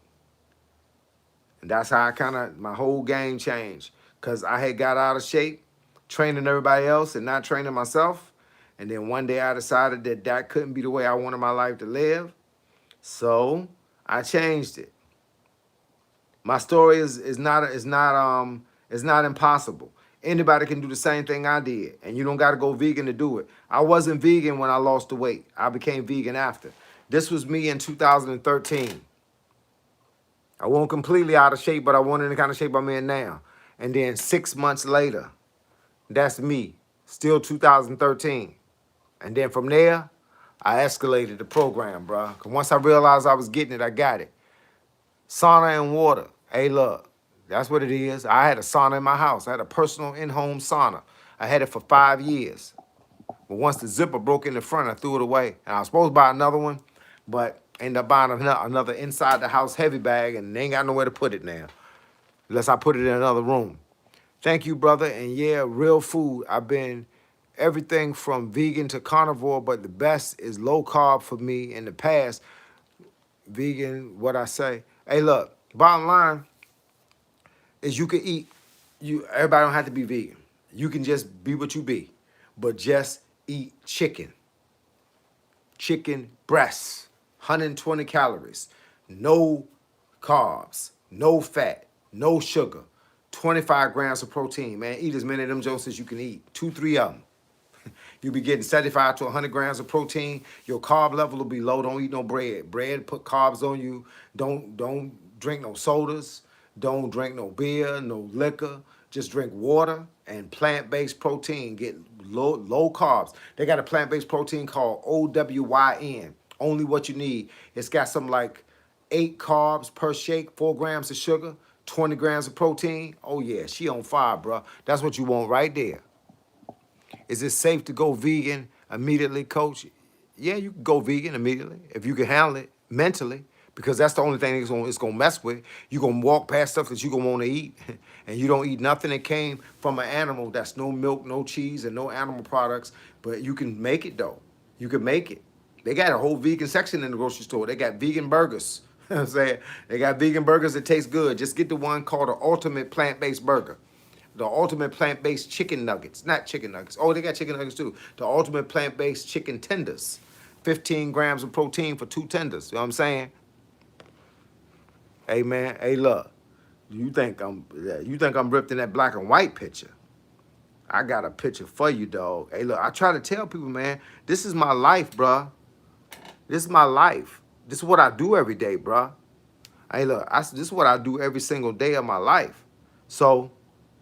And that's how my whole game changed. Because I had got out of shape, training everybody else and not training myself. And then one day I decided that that couldn't be the way I wanted my life to live. So I changed it. My story is not impossible. Anybody can do the same thing I did, and you don't got to go vegan to do it. I wasn't vegan when I lost the weight. I became vegan after. This was me in 2013. I wasn't completely out of shape, but I wasn't in the kind of shape I'm in now. And then 6 months later, that's me, still 2013. And then from there, I escalated the program, bro. 'Cause once I realized I was getting it, I got it. Sauna and water. Hey, look, that's what it is. I had a sauna in my house. I had a personal in-home sauna. I had it for 5 years. But once the zipper broke in the front, I threw it away. And I was supposed to buy another one, but ended up buying another inside the house heavy bag, and they ain't got nowhere to put it now, unless I put it in another room. Thank you, brother. And yeah, real food. I've been everything from vegan to carnivore, but the best is low carb for me in the past. Vegan, what I say. Hey, look, bottom line is you can eat. Everybody don't have to be vegan. You can just be what you be, but just eat chicken. Chicken breasts, 120 calories, no carbs, no fat, no sugar, 25 grams of protein. Man, eat as many of them jokes as you can eat. 2, 3 of them. You'll be getting 75 to 100 grams of protein. Your carb level will be low. Don't eat no bread. Bread put carbs on you. Don't drink no sodas. Don't drink no beer, no liquor. Just drink water and plant-based protein. Get low carbs. They got a plant-based protein called OWYN. Only what you need. It's got something like 8 carbs per shake, 4 grams of sugar, 20 grams of protein. Oh yeah, she on fire, bro. That's what you want right there. Is it safe to go vegan immediately, coach? Yeah, you can go vegan immediately if you can handle it mentally, because that's the only thing it's gonna mess with. You're gonna walk past stuff that you're gonna wanna eat, and you don't eat nothing that came from an animal that's no milk, no cheese, and no animal products, but you can make it though. You can make it. They got a whole vegan section in the grocery store. They got vegan burgers. You know what I'm saying? They got vegan burgers that taste good. Just get the one called the Ultimate Plant-Based Burger. The ultimate plant-based chicken nuggets. Not chicken nuggets. Oh, they got chicken nuggets too. The ultimate plant-based chicken tenders. 15 grams of protein for 2 tenders. You know what I'm saying? Hey man, hey look. You think I'm ripped in that black and white picture. I got a picture for you, dog. Hey look, I try to tell people, man, this is my life, bruh. This is my life. This is what I do every day, bruh. Hey look, this is what I do every single day of my life. So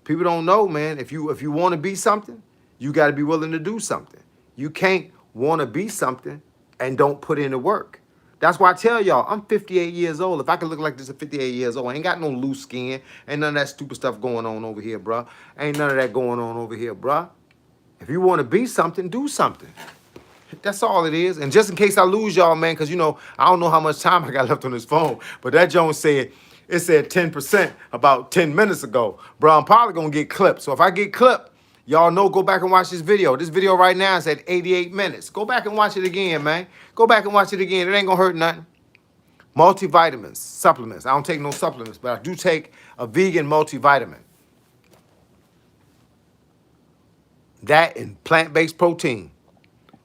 people don't know, man. If you want to be something, you got to be willing to do something. You can't want to be something and don't put in the work. That's why I tell y'all, I'm 58 years old. If I could look like this at 58 years old, I ain't got no loose skin. Ain't none of that stupid stuff going on over here, bruh. Ain't none of that going on over here, bruh. If you want to be something, do something. That's all it is. And just in case I lose y'all, man, because, I don't know how much time I got left on this phone, but that Jones said, it said 10% about 10 minutes ago. Bro, I'm probably going to get clipped. So if I get clipped, y'all know, go back and watch this video. This video right now is at 88 minutes. Go back and watch it again, man. Go back and watch it again. It ain't going to hurt nothing. Multivitamins, supplements. I don't take no supplements, but I do take a vegan multivitamin. That and plant-based protein.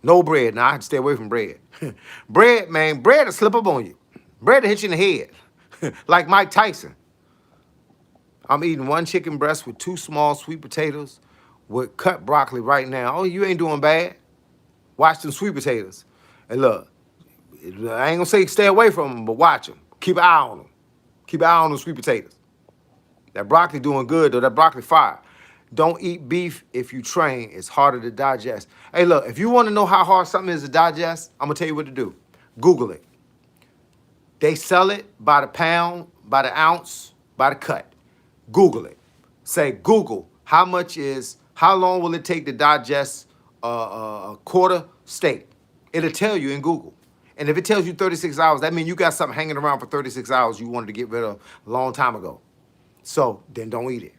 No bread. Now, I have to stay away from bread. Bread, man, bread will slip up on you. Bread will hit you in the head. Like Mike Tyson. I'm eating 1 chicken breast with 2 small sweet potatoes with cut broccoli right now. Oh, you ain't doing bad. Watch them sweet potatoes. And look, I ain't gonna say stay away from them, but watch them. Keep an eye on them. Keep an eye on them sweet potatoes. That broccoli doing good, though. That broccoli fire. Don't eat beef if you train. It's harder to digest. Hey, look, if you want to know how hard something is to digest, I'm going to tell you what to do. Google it. They sell it by the pound, by the ounce, by the cut. Google it. Say, Google, how long will it take to digest a quarter steak? It'll tell you in Google. And if it tells you 36 hours, that means you got something hanging around for 36 hours you wanted to get rid of a long time ago. So then don't eat it.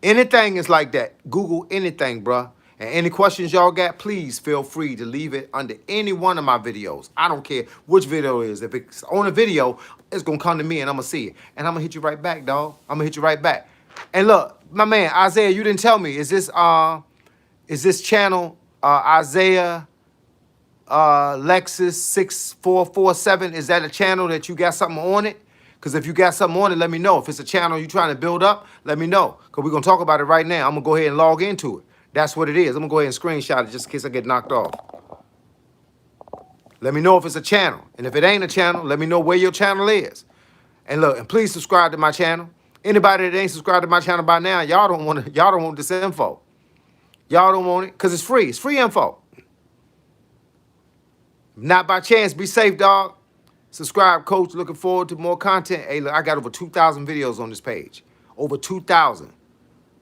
Anything is like that. Google anything, bruh. And any questions y'all got, please feel free to leave it under any one of my videos. I don't care which video it is. If it's on a video, it's going to come to me and I'm going to see it. And I'm going to hit you right back, dog. I'm going to hit you right back. And look, my man, Isaiah, you didn't tell me. Is this channel Isaiah Lexus 6447? Is that a channel that you got something on it? Because if you got something on it, let me know. If it's a channel you're trying to build up, let me know. Because we're going to talk about it right now. I'm going to go ahead and log into it. That's what it is. I'm going to go ahead and screenshot it just in case I get knocked off. Let me know if it's a channel. And if it ain't a channel, let me know where your channel is. And look, and please subscribe to my channel. Anybody that ain't subscribed to my channel by now, y'all don't want this info. Y'all don't want it because it's free. It's free info. Not by chance. Be safe, dog. Subscribe, coach. Looking forward to more content. Hey, look, I got over 2,000 videos on this page. Over 2,000.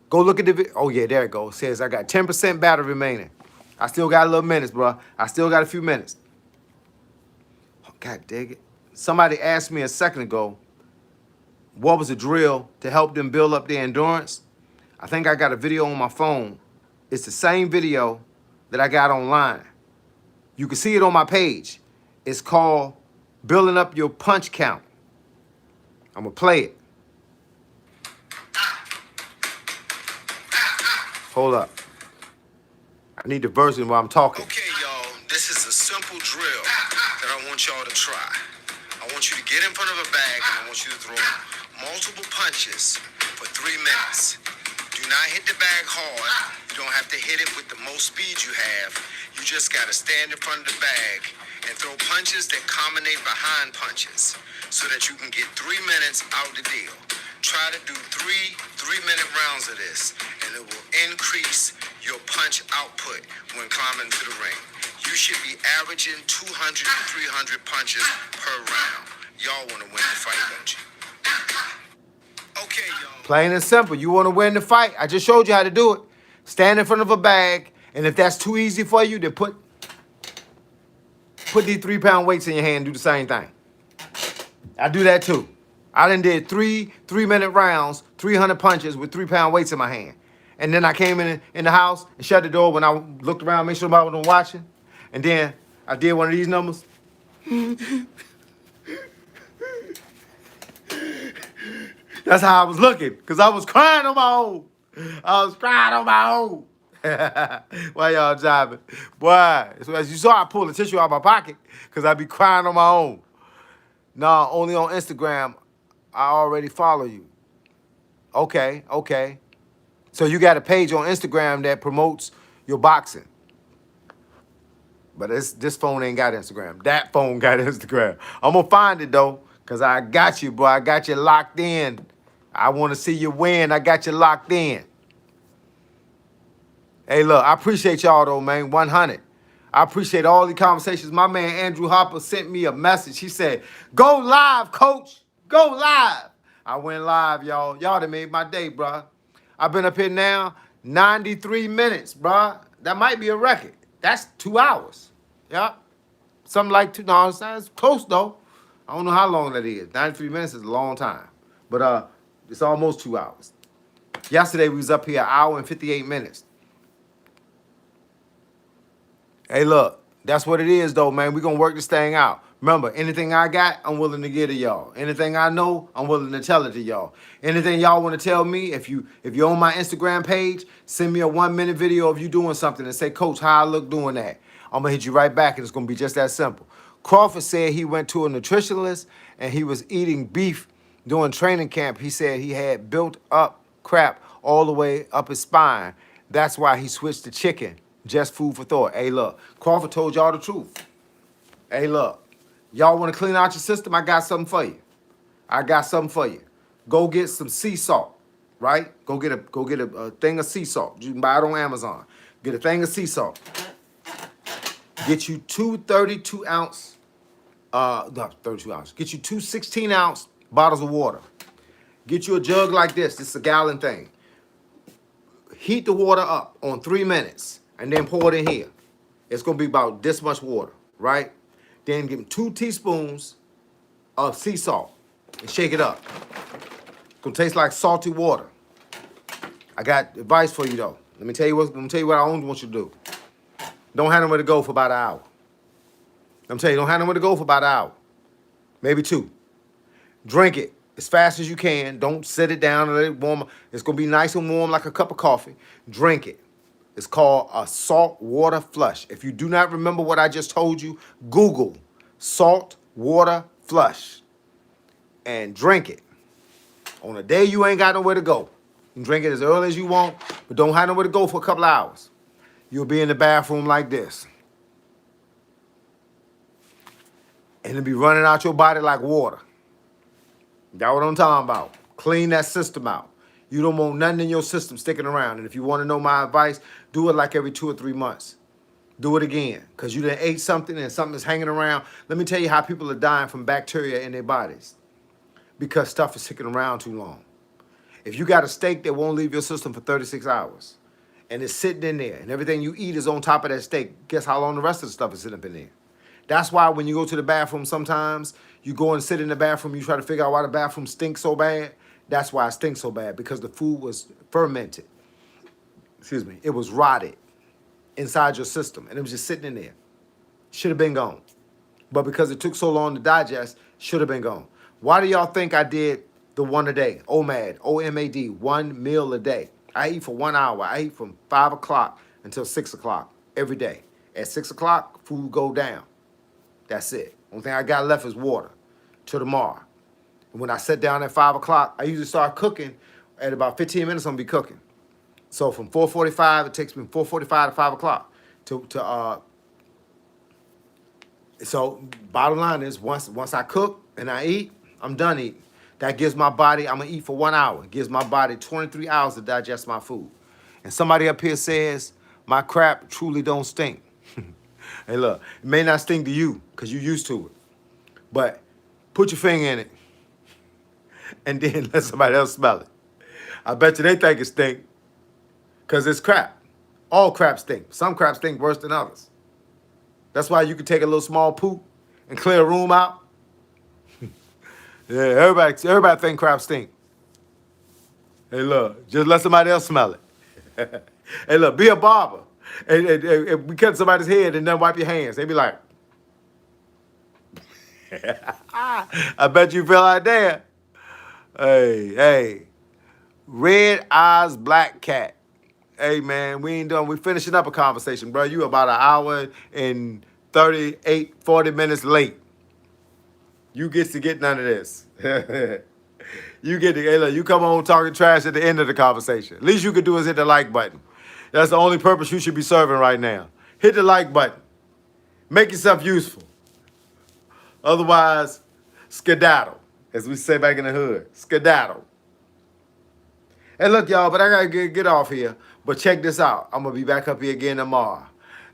Go look at the video. Oh, yeah, there it goes. It says I got 10% battery remaining. I still got a little minutes, bro. I still got a few minutes. Oh, God dang it. Somebody asked me a second ago, what was the drill to help them build up their endurance? I think I got a video on my phone. It's the same video that I got online. You can see it on my page. It's called Building Up Your Punch Count. I'm going to play it. Hold up. I need the version while I'm talking. Okay, y'all. This is a simple drill that I want y'all to try. I want you to get in front of a bag and I want you to throw multiple punches for 3 minutes. Do not hit the bag hard. You don't have to hit it with the most speed you have. You just got to stand in front of the bag and throw punches that combinate behind punches so that you can get 3 minutes out the deal. Try to do three-minute rounds of this, and it will increase your punch output when climbing to the ring. You should be averaging 200 to 300 punches per round. Y'all want to win the fight, don't you? Okay, y'all. Plain and simple. You want to win the fight? I just showed you how to do it. Stand in front of a bag, and if that's too easy for you, then put these 3-pound weights in your hand and do the same thing. I do that too. I done did three-minute rounds, 300 punches with 3-pound weights in my hand. And then I came in the house and shut the door when I looked around, make sure nobody was watching. And then I did one of these numbers. That's how I was looking, because I was crying on my own. I was crying on my own. Why y'all jiving? Boy, as you saw, I pulled the tissue out of my pocket because I be crying on my own. No, only on Instagram. I already follow you. Okay. So you got a page on Instagram that promotes your boxing. But this phone ain't got Instagram. That phone got Instagram. I'm going to find it, though, because I got you, bro. I got you locked in. I want to see you win. I got you locked in. Hey, look, I appreciate y'all, though, man. 100. I appreciate all the conversations. My man Andrew Hopper sent me a message. He said, go live, coach. Go live. I went live, y'all. Y'all done made my day, bro. I've been up here now 93 minutes, bro. That might be a record. That's 2 hours. Yeah. Something like 2. No, it's close, though. I don't know how long that is. 93 minutes is a long time. But it's almost 2 hours. Yesterday, we was up here 1 hour and 58 minutes. Hey, look, that's what it is, though, man. We're going to work this thing out. Remember, anything I got, I'm willing to give to y'all. Anything I know, I'm willing to tell it to y'all. Anything y'all want to tell me, if you're on my Instagram page, send me a 1-minute video of you doing something and say, Coach, how I look doing that. I'm going to hit you right back, and it's going to be just that simple. Crawford said he went to a nutritionist, and he was eating beef during training camp. He said he had built up crap all the way up his spine. That's why he switched to chicken. Just food for thought. Hey, look, Crawford told y'all the truth. Hey, look, y'all want to clean out your system? I got something for you. Go get some sea salt. right? Go get a thing of sea salt. You can buy it on Amazon. Get a thing of sea salt. Get you two 32-ounce, no, 32 ounce. Get you two 16-ounce bottles of water. Get you a jug like this. This is a gallon thing. Heat the water up on 3 minutes and then pour it in here. It's gonna be about this much water, right? Then give them 2 teaspoons of sea salt and shake it up. It's gonna taste like salty water. I got advice for you though. Let me tell you what I only want you to do. Don't have nowhere to go for about an hour. I'm telling you, don't have nowhere to go for about an hour. Maybe 2. Drink it as fast as you can. Don't sit it down and let it warm. It's gonna be nice and warm like a cup of coffee. Drink it. It's called a salt water flush. If you do not remember what I just told you, Google salt water flush and drink it. On a day you ain't got nowhere to go, you can drink it as early as you want, but don't have nowhere to go for a couple of hours. You'll be in the bathroom like this. And it'll be running out your body like water. That's what I'm talking about. Clean that system out. You don't want nothing in your system sticking around. And if you want to know my advice, do it like every 2 or 3 months. Do it again. Because you done ate something and something is hanging around. Let me tell you how people are dying from bacteria in their bodies. Because stuff is sticking around too long. If you got a steak that won't leave your system for 36 hours, and it's sitting in there, and everything you eat is on top of that steak, guess how long the rest of the stuff is sitting up in there? That's why when you go to the bathroom sometimes, you go and sit in the bathroom, you try to figure out why the bathroom stinks so bad. That's why it stinks so bad, because the food was fermented. Excuse me. It was rotted inside your system, and it was just sitting in there. Should have been gone. But because it took so long to digest, should have been gone. Why do y'all think I did the one a day? OMAD, O-M-A-D, 1 meal a day. I eat for 1 hour. I eat from 5 o'clock until 6 o'clock every day. At 6 o'clock, food go down. That's it. Only thing I got left is water till tomorrow. And when I sit down at 5 o'clock, I usually start cooking at about 15 minutes. I'm gonna be cooking. So from 4:45, it takes me 4:45 to 5 o'clock. So bottom line is once I cook and I eat, I'm done eating. That gives my body, I'm gonna eat for 1 hour. It gives my body 23 hours to digest my food. And somebody up here says, my crap truly don't stink. Hey look, it may not stink to you because you're used to it. But put your finger in it and then let somebody else smell it. I bet you they think it stink because it's crap. All crap stink. Some crap stink worse than others. That's why you can take a little small poop and clear a room out. Yeah, everybody think crap stink. Hey, look, just let somebody else smell it. Hey, look, be a barber. And we cut somebody's head and then wipe your hands. They be like, I bet you feel like that. Hey, red eyes, black cat. Hey, man, we ain't done. We finishing up a conversation, bro. You about an hour and 40 minutes late. You get to get none of this. You get to, hey, look, you come on talking trash at the end of the conversation. At least you could do is hit the like button. That's the only purpose you should be serving right now. Hit the like button. Make yourself useful. Otherwise, skedaddle, as we say back in the hood. Skedaddle. Hey, look, y'all, but I got to get off here. But check this out. I'm going to be back up here again tomorrow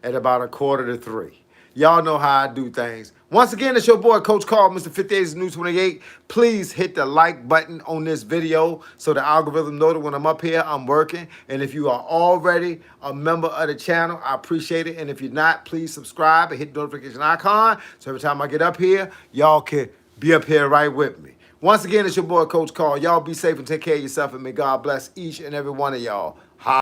at about 2:45. Y'all know how I do things. Once again, it's your boy, Coach Carl, Mr. 58's New 28. Please hit the like button on this video so the algorithm knows that when I'm up here, I'm working. And if you are already a member of the channel, I appreciate it. And if you're not, please subscribe and hit the notification icon. So every time I get up here, y'all can be up here right with me. Once again, it's your boy, Coach Carl. Y'all be safe and take care of yourself. And may God bless each and every one of y'all.